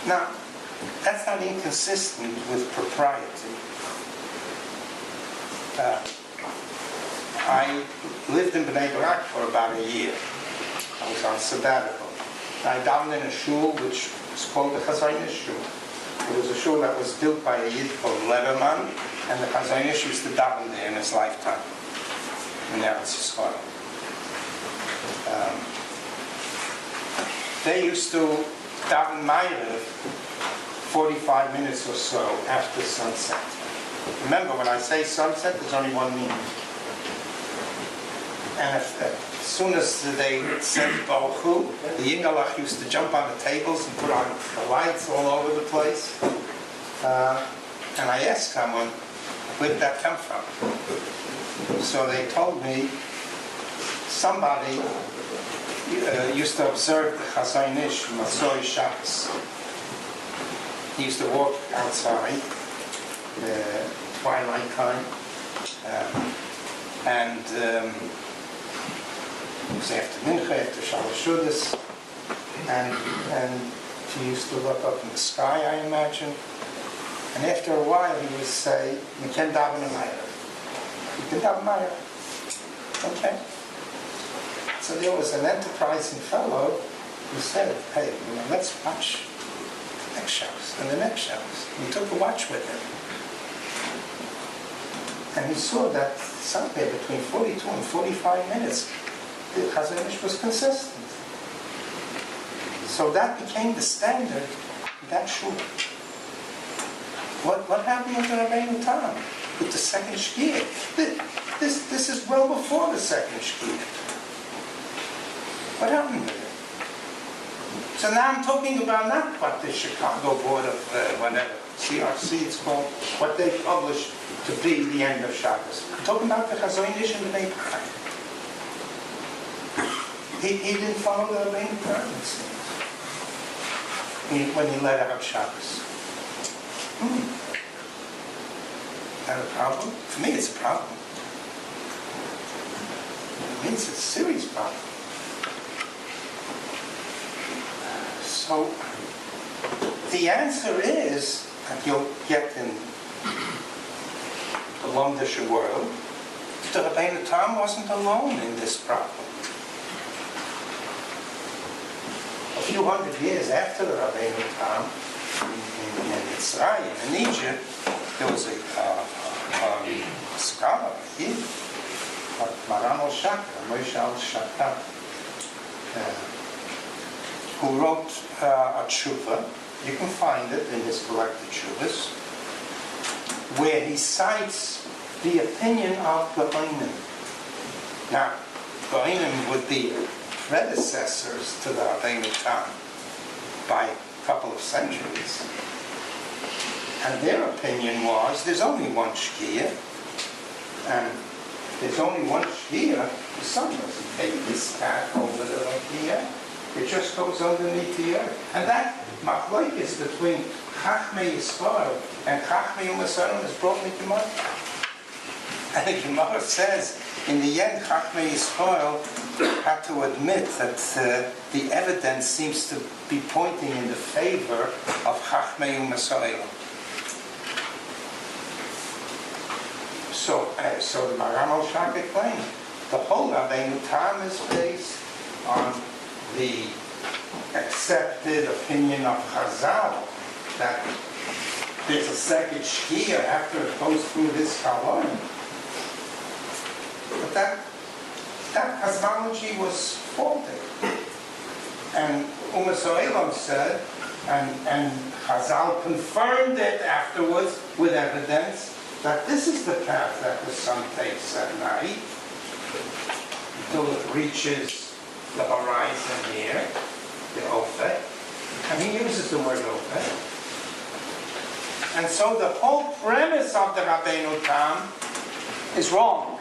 Now, that's not inconsistent with propriety. I lived in Bnei Brak for about a year. I was on sabbatical. I davened in a shul which was called the Chazaynish Shul. It was a shul that was built by a Yid called Leverman, and the Chazaynish used to daven there in his lifetime. In Eretz Yisrael. They used to daven Ma'ariv 45 minutes or so after sunset. Remember, when I say sunset, there's only one meaning. And as soon as they said Baruch Hu, the Yingalach used to jump on the tables and put on the lights all over the place. And I asked someone, where did that come from? So they told me somebody used to observe the Chazaynish Masoi Shabbos. He used to walk outside, twilight time, and it was after Mincha, after Shalosh Shudas, and he used to look up in the sky, I imagine, and after a while he would say, "We can daven a Ma'ariv. You can daven Ma'ariv." Okay. So there was an enterprising fellow who said, "Hey, let's watch the next shows and the next shows." He took a watch with him. And he saw that somewhere between 42 and 45 minutes, the Chazanish was consistent. So that became the standard in that shul. What happened with the Rabbeinu Tam? With the second shkia? This is well before the second shkia. What happened with it? So now I'm talking about not what the Chicago Board of whatever, CRC it's called, what they published to be the end of Shabbos. I'm talking about the Chazonish and the Bnei Brak. He didn't follow the Bnei Brak, it seems. when he let out Shabbos. That a problem? For me, it's a problem. For me, it's a serious problem. So, the answer is, that you'll get in the Lomdische world, the Rabbeinu Tam wasn't alone in this problem. A few hundred years after the Rabbeinu Tam, in Mitzrayim, in Egypt, there was a scholar here, Maran al-Shakar, Moshe al-Shakar, who wrote a tshuva. You can find it in his collected tshuvas, where he cites the opinion of Geonim. Now, Geonim would be predecessors to the Rabbeinu Tam by a couple of centuries. And their opinion was, there's only one Shkia, and there's only one Shkia, the sun doesn't take this path over the Shkia, it just goes underneath the earth. And that machlokes between Chachmei Yisrael and Chachmei U'Masaron is brought in the Gemara. And the Gemara says, in the end, Chachmei Yisrael had to admit that the evidence seems to be pointing in the favor of Chachmei U'Masaron. So the Maran al-Shak explained, the whole Rabbeinu Tam is based on the accepted opinion of Chazal that there's a second Shkia after it goes through this Kalon. But that cosmology was faulty. And U'Masaron said, and Chazal confirmed it afterwards with evidence, that this is the path that the sun takes at night until it reaches the horizon here, the Opus. And he uses the word Opus. And so the whole premise of the Rabbeinu Tam is wrong,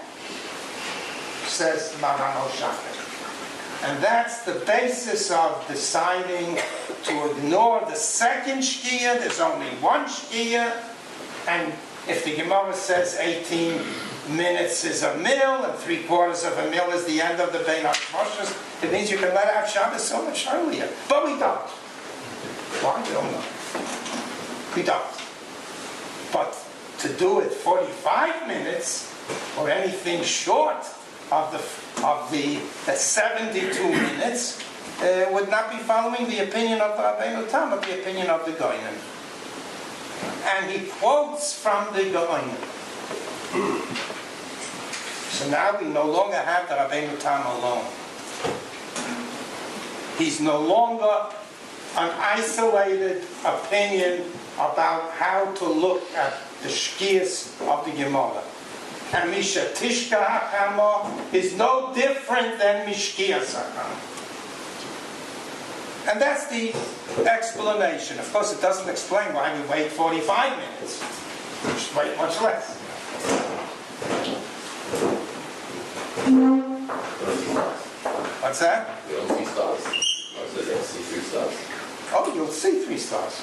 says Maran al-Shakar. And that's the basis of deciding to ignore the second Shkia. There's only one Shkia, and if the Gemara says 18 minutes is a mil and 3/4 of a mil is the end of the Bein HaShmoshes, it means you can let out Shabbos so much earlier. But we don't. Why? We don't know. We don't. But to do it 45 minutes or anything short of the 72 minutes would not be following the opinion of the Rabbeinu Tam, but the opinion of the Geonim. And he quotes from the Geonim. So now we no longer have the Rabbeinu Tam alone. He's no longer an isolated opinion about how to look at the shkias of the Gemara. And Misha Tishka HaChama is no different than Mishkias HaChama. And that's the explanation. Of course, it doesn't explain why we wait 45 minutes. We should wait much less. What's that? We don't see stars. Also, they don't see 3 stars. Oh, you'll see 3 stars.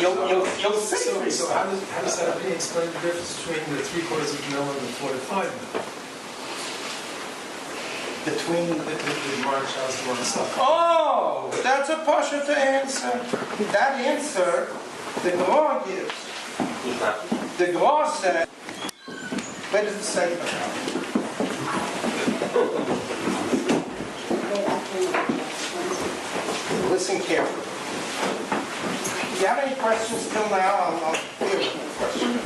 You'll see 3 So stars. how does that opinion explain the difference between the 3/4 of a mil and the 4 to 5 mil? Between The March house and the stuff. Oh, that's a pasha to answer. That answer, the Gemara gives. The Gemara said, where does it say that? Listen carefully. If you have any questions till now, I'll deal with the question.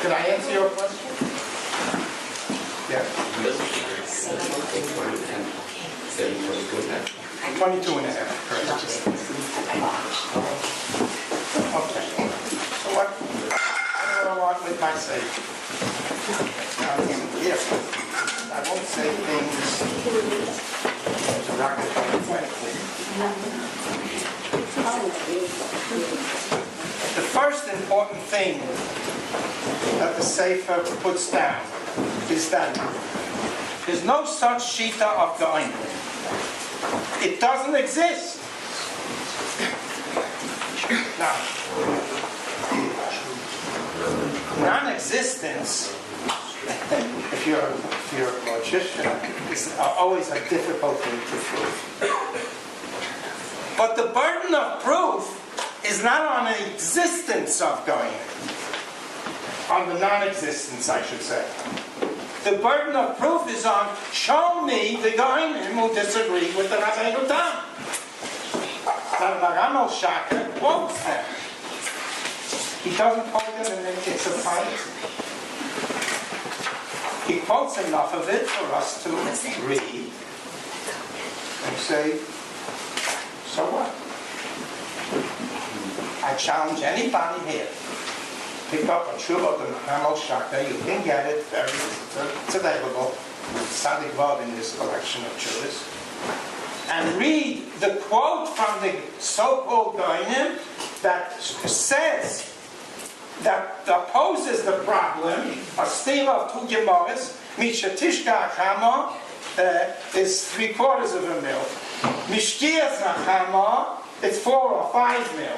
Can I answer your question? Yeah. 22 and a half. Correct. Okay. So what do I want with my say? Now listen carefully. I won't say things to rock it The first important thing that the Sefer puts down is that there's no such shita of Geonim. It doesn't exist. Now, non-existence, if you're a logician, is always a difficult thing to prove. But the burden of proof is not on the existence of going, on the non-existence, I should say. The burden of proof is on, show me the Goyim who disagree with the Rabbeinu Tam. The Maram Shaka quotes them. He doesn't quote them and then it's a fight. He quotes enough of it for us to read and say, so what? I challenge anybody here. Pick up a Tshuva of the Maram Shaka. You can get it. It's available. Sadik Vav in this collection of Tshuvas. And read the quote from the so-called Goyim that says, that opposes the problem, a stem of 2 Gemaras, Mishatishka Achama is 3/4 of a mil. Mishkias Achama, it's 4 or 5 mil.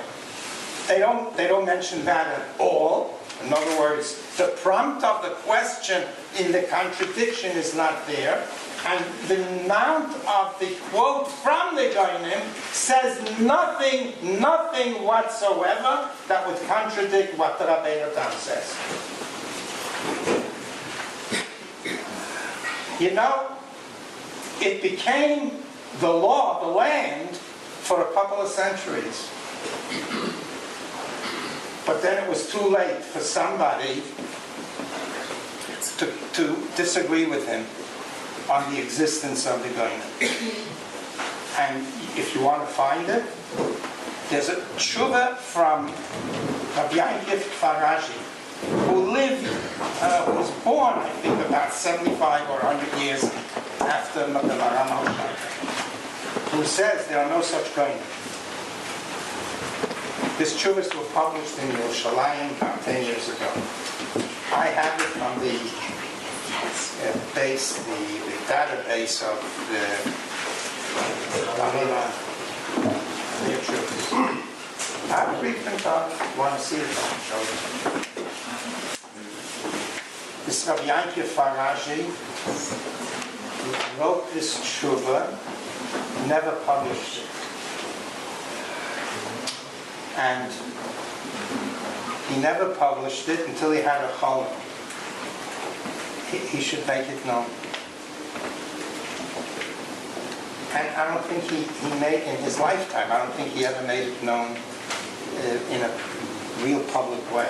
They don't mention that at all. In other words, the prompt of the question in the contradiction is not there. And the amount of the quote from the Goyim says nothing whatsoever that would contradict what the Rabbeinu Tam says. You know, it became the law of the land for a couple of centuries. But then it was too late for somebody to disagree with him on the existence of the Goyim. And if you want to find it, there's a tshuva from Rabbi Faraji, who was born, I think, about 75 or 100 years after the Maram Shaka, who says there are no such Goyim. His tshuvas were published in Yerushalayim about 10 years ago. I have it from the database of the tshuvas. I have a brief thought. If you want to see it, I'll show it. This Rabbi Yankiv Faraji wrote this tshuva, never published it. And he never published it until he had a cholon. He should make it known. And I don't think he made, in his lifetime, I don't think he ever made it known in a real public way.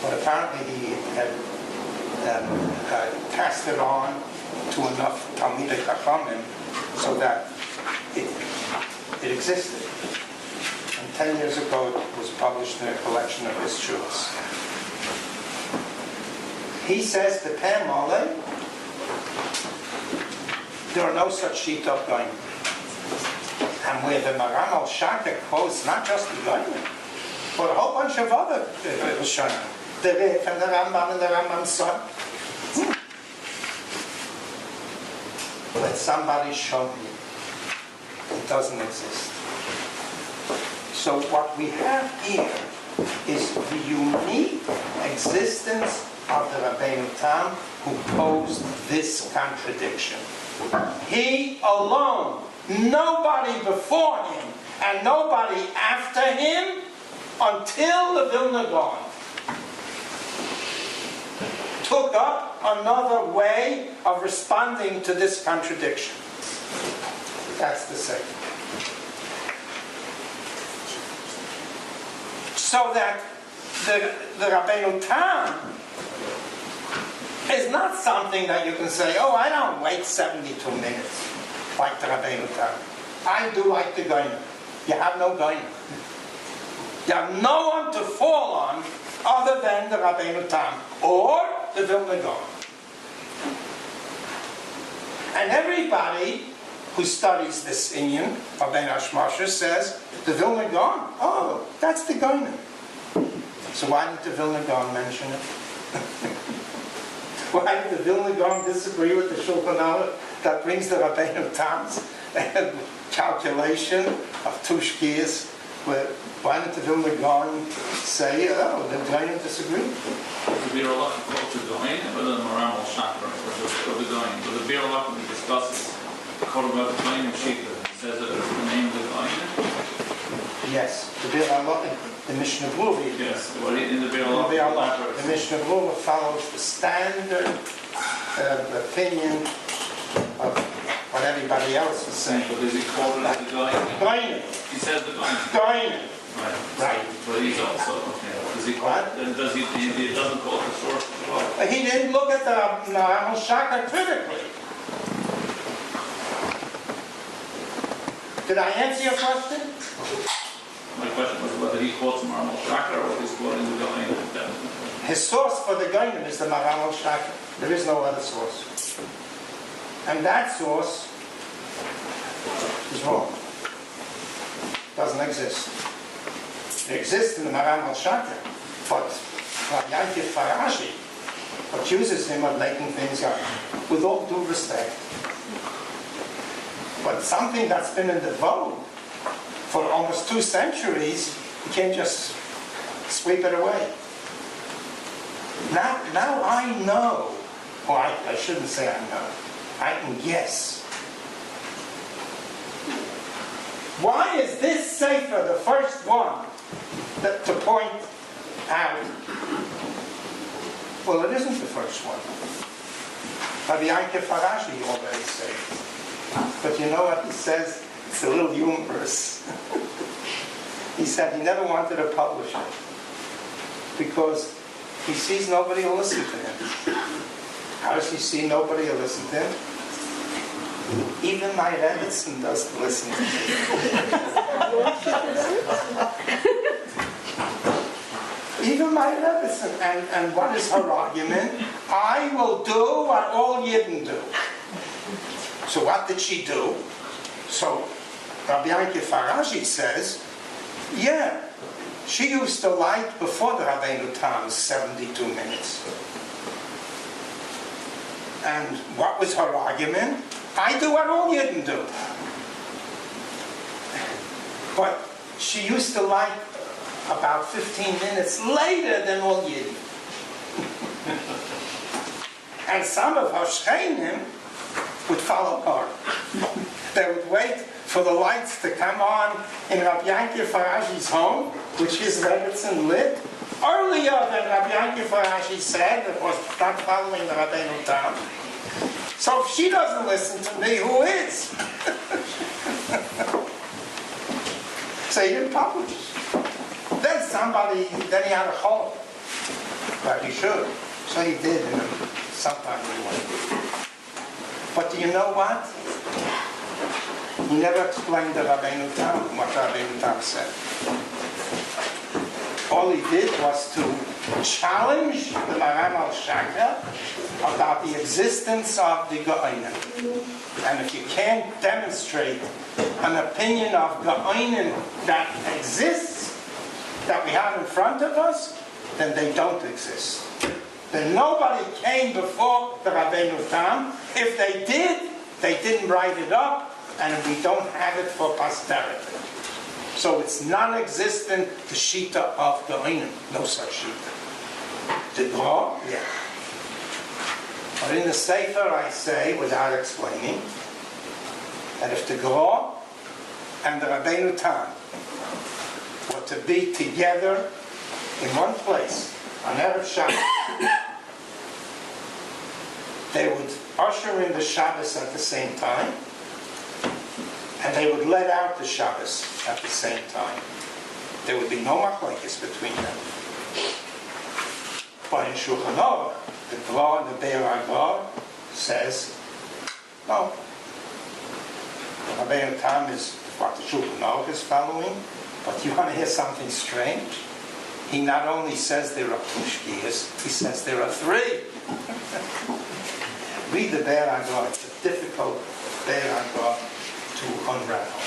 But apparently he had passed it on to enough Talmidei Chachamim so that it existed. 10 years ago, it was published in a collection of his tshuvas. He says, the Peh Mole, there are no such sheet of Goyim. And where the Maram Shaka quotes not just the Goyim, but a whole bunch of other Rishonim, the Rif and the Rambam and the Rambam's son. Let somebody show me. It doesn't exist. So what we have here is the unique existence of the Rabbeinu Tam who posed this contradiction. He alone, nobody before him and nobody after him until the Vilna Gaon took up another way of responding to this contradiction. That's the second. So that the Rabbeinu Tam is not something that you can say, oh, I don't wait 72 minutes like the Rabbeinu Tam. I do like the Goyim. You have no Goyim. You have no one to fall on other than the Rabbeinu Tam or the Vilna Gaon. And everybody who studies this Inyan of Ben Hashmasha says, the Vilna Gaon, oh, that's the Goyim. So why did the Vilna Gaon mention it? Why did the Vilna Gaon disagree with the Shulchan Aruch that brings the Rabbeinu Tam's calculation of 2 shkiyas Well, why didn't the Vilna Gaon say, oh, the Gaonim disagree? The beer lot called to Goin, or the Maram al Shakra, or the Goin. But the beer lot when he discusses the code about the Goin of Shita, he says that it's the name of the Goin. Yes, the Be'er Halacha, the Mishnah Berurah. Yes, well, in the beer The lot, Be'er Halacha, the Mishnah Berurah follows the standard opinion of what everybody else is saying. but does he call it as the Goin? Gaonim, He says the Goin. Gaonim. Right. Right. But he's also, okay. Does he call What? it, then does he doesn't call it the source as well? He didn't look at the Maram Shaka critically. Did I answer your question? My question was whether he quotes Maram al Shakra or he's quoting the Goin. His source for the Gaonim is the Maram Shaka. There is no other source. And that source is wrong. Doesn't exist. It exists in the Maram Shaka, but Rabbi Farashi accuses him of making things up, with all due respect. But something that's been in the vogue for almost 2 centuries, you can't just sweep it away. Now I know, or I shouldn't say I know, I can guess. Why is this Sefer the first one to point out? Well, it isn't the first one. Rabbi Farashi already said. But you know what he says? It's a little humorous. He said he never wanted to publish it because he sees nobody will listen to him. How does he see nobody will listen to him? Even my Rebbetzin doesn't listen to me. Even my Rebbetzin. And what is her argument? I will do what all Yidden do. So what did she do? So Rabbi Farashi says, yeah, she used to light before the Rabbeinu Tam 72 minutes. And what was her argument? I do what all Yidden do. But she used to light about 15 minutes later than all Yidden. And some of her shchenim would follow her. They would wait for the lights to come on in Rabbi Yankiv Farashi's home, which his Rebbetzin lit, earlier than Rabbi Yankiv Farashi said, it was not following the Rabbeinu Tam. So if she doesn't listen to me, who is? So he didn't publish. Then he had a call. But he should. So he did, and sometime he went. But do you know what? He never explained the Rabbeinu Tam, what Rabbeinu Tam said. All he did was to challenge the Maram al Shakra about the existence of the Gaonim. And if you can't demonstrate an opinion of Gaonim that exists, that we have in front of us, then they don't exist. Then nobody came before the Rabbeinu Tam. If they did, they didn't write it up, and we don't have it for posterity. So it's non-existent, the Shita of the Gaonim. No such Shita. The Gra, yeah. But in the Sefer I say, without explaining, that if the Gra and the Rabbeinu Tam were to be together in one place on Erev Shabbos, they would usher in the Shabbos at the same time, and they would let out the Shabbos at the same time. There would be no machlokes between them. But in Shulchan Aruch, the Gra and the Be'er HaGra says, no. Rabbeinu Tam is what the Shulchan Aruch is following, but you want to hear something strange? He not only says there are two shkiyas, he says there are 3. Read the Be'er HaGra. It's a difficult Be'er HaGra to unravel.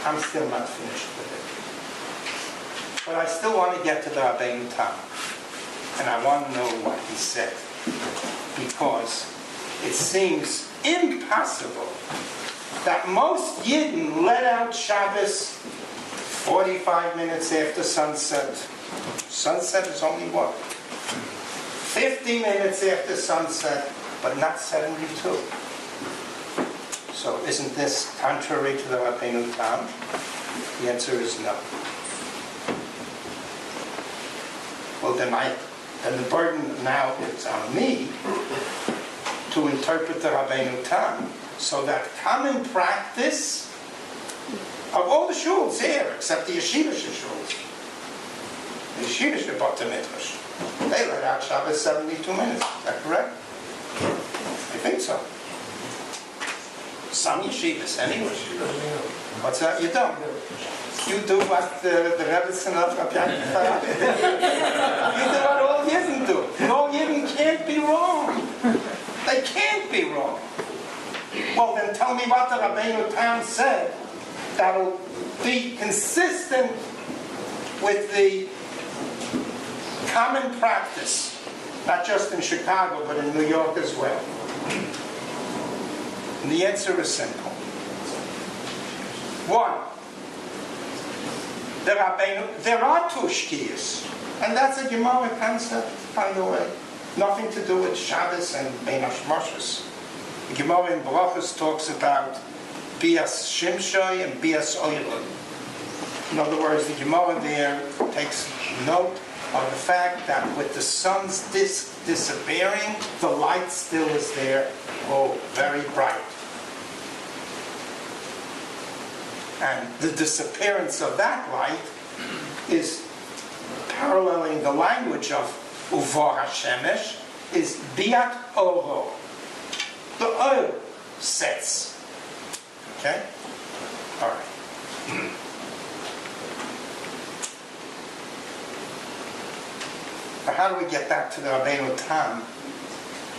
I'm still not finished with it. But I still want to get to the Rabbeinu Tam. And I want to know what he said. Because it seems impossible that most Yidden let out Shabbos 45 minutes after sunset. Sunset is only what? 50 minutes after sunset, but not 72. So isn't this contrary to the Rabbeinu Tam? The answer is no. Well, then the burden now is on me to interpret the Rabbeinu Tam, so that common practice of all the shuls here, except the yeshivish shuls, the yeshivish bata midrash, they let out Shabbos 72 minutes. Is that correct? I think so. Some yeshivas, anyway. What's that? You don't. You do what the Rebbe said of Rabbi Yankel. You do what all Yidden do. And all Yidden can't be wrong. They can't be wrong. Well, then tell me what the Rabbeinu Tam said that'll be consistent with the common practice, not just in Chicago, but in New York as well. And the answer is simple. One, there are two shkiyas, and that's a Gemara concept, by the way. Nothing to do with Shabbos and Bein Hashmoshes. The Gemara in Brachos talks about Bias Shimshoi and Bias Oilon. In other words, the Gemara there takes note of the fact that with the sun's disk disappearing, the light still is there, very bright. And the disappearance of that light is paralleling the language of Uvor HaShemesh, is Biat Oro. The oil sets. Okay? All right. But how do we get back to the Rabbeinu Tam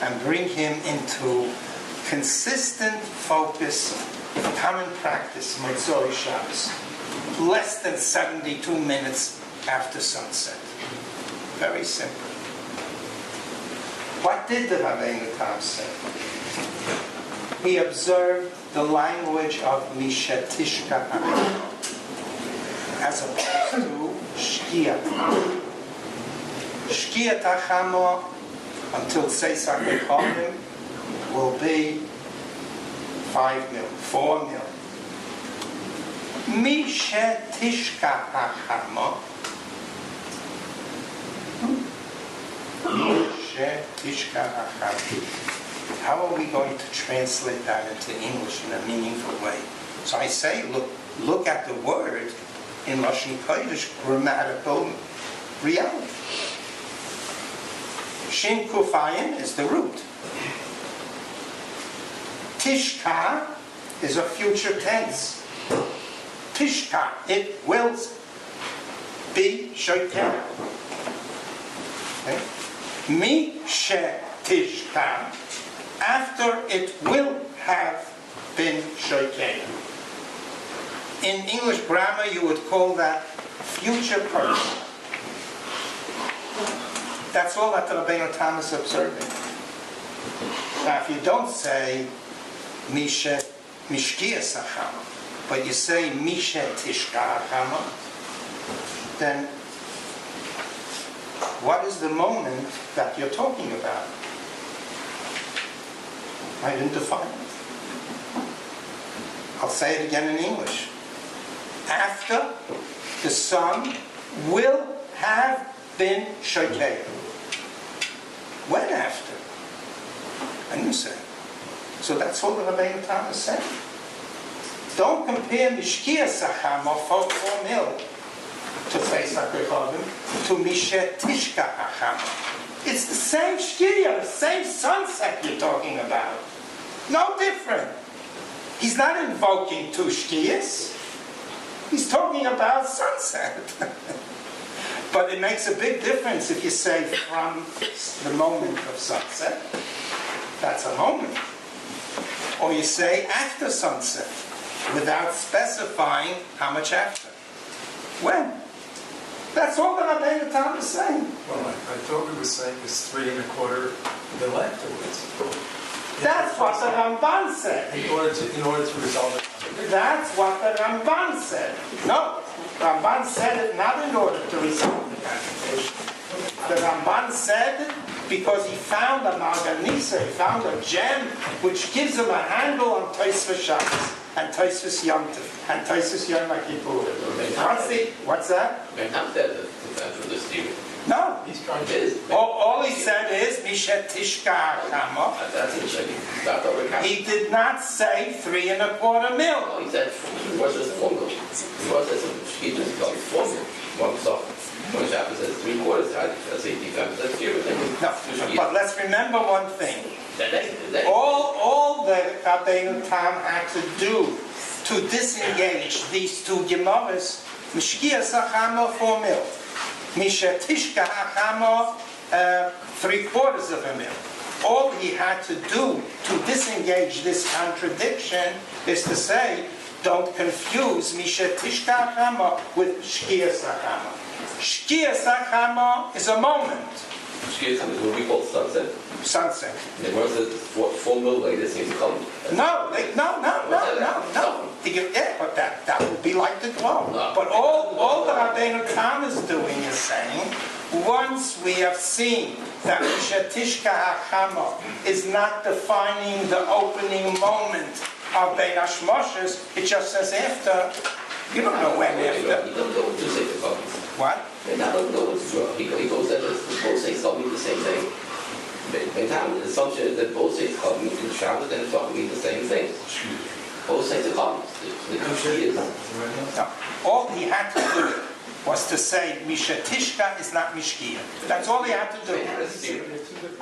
and bring him into consistent focus, common practice, Motzoi Shabbos, less than 72 minutes after sunset? Very simple. What did the Rabbeinu Tam say? He observed the language of Mishetishka as opposed to Shkiyat. Shkiyat HaChamo until Seisak Recholim will be 5 mil, 4 mil. Mishetishka HaChamo, how are we going to translate that into English in a meaningful way? So I say, look at the word in Lashon Kodesh, grammatical reality. Shin Kufayim is the root. Tishka is a future tense. Tishka, it will be shoykeh. Okay? Mi she tishka, after it will have been shoykeh. In English grammar, you would call that future person. That's all that the Rabbeinu Tam is observing. Now, if you don't say Mishkia Sachama, but you say Mishe Tishka Hachama, then what is the moment that you're talking about? I didn't define it. I'll say it again in English. After the sun will have been shoykeh. When after? I didn't say. So that's all the Rabbeinu Tam is saying. Don't compare Mishkia Sachama 4 mil to Seisak Recholim to Mishet Tishka Achama. It's the same Shkia, the same sunset you're talking about. No different. He's not invoking two Shkias. He's talking about sunset. But it makes a big difference if you say from the moment of sunset. That's a moment. Or you say after sunset, without specifying how much after. When? That's all that Rabbeinu Tam is saying. Well, I thought we were saying it was 3 1/4 mil afterwards. That's what the Ramban said. In order to resolve it. That's what the Ramban said. No. Ramban said it not in order to resolve the contradiction. The Ramban said it because he found a Marganisa, he found a gem which gives him a handle on Tosfos Shabbos and Tosfos Yom Tov and Tosfos Yom Kippur. What's that? Magnum said that for this theory. No. He's trying to... It is. All he said is Mishet Tishka Hakama. That's interesting. That's what we're counting. He did not say 3¼ mil. No, he said it was just 4 mil. He was just, he just got 4 mil. One soft. One Shabbos says 3/4. I say defense. That's here. No, but let's remember one thing. That All that Rabbeinu Tam had to do to disengage these two Gemaras, Mishkia Sachama 4 mil, Mishatishka Hachama 3/4 mil. All he had to do to disengage this contradiction is to say, don't confuse Mishatishka Hachama with Shkia Sachama. Shkia Sachama is a moment. Excuse me, what we call sunset. Sunset. And once it's 4 mil later, seems to come. No. Yeah, but that would be like the glow. No. But all that Rabbeinu Tam is doing is saying, once we have seen that Mishatishka Hachama is not defining the opening moment of Bein Hashmoshes, it just says after. You don't know when He after. doesn't know what to say to come. What? And I don't know what's wrong. He goes that both says come mean the same thing. But the assumption is that both says come mean in Shabbos and Tzom mean the same thing. Both says are come. The key is. No. All he had to do was to say Mishatishka is not Mishkia. That's all he had to do. That's They're two different.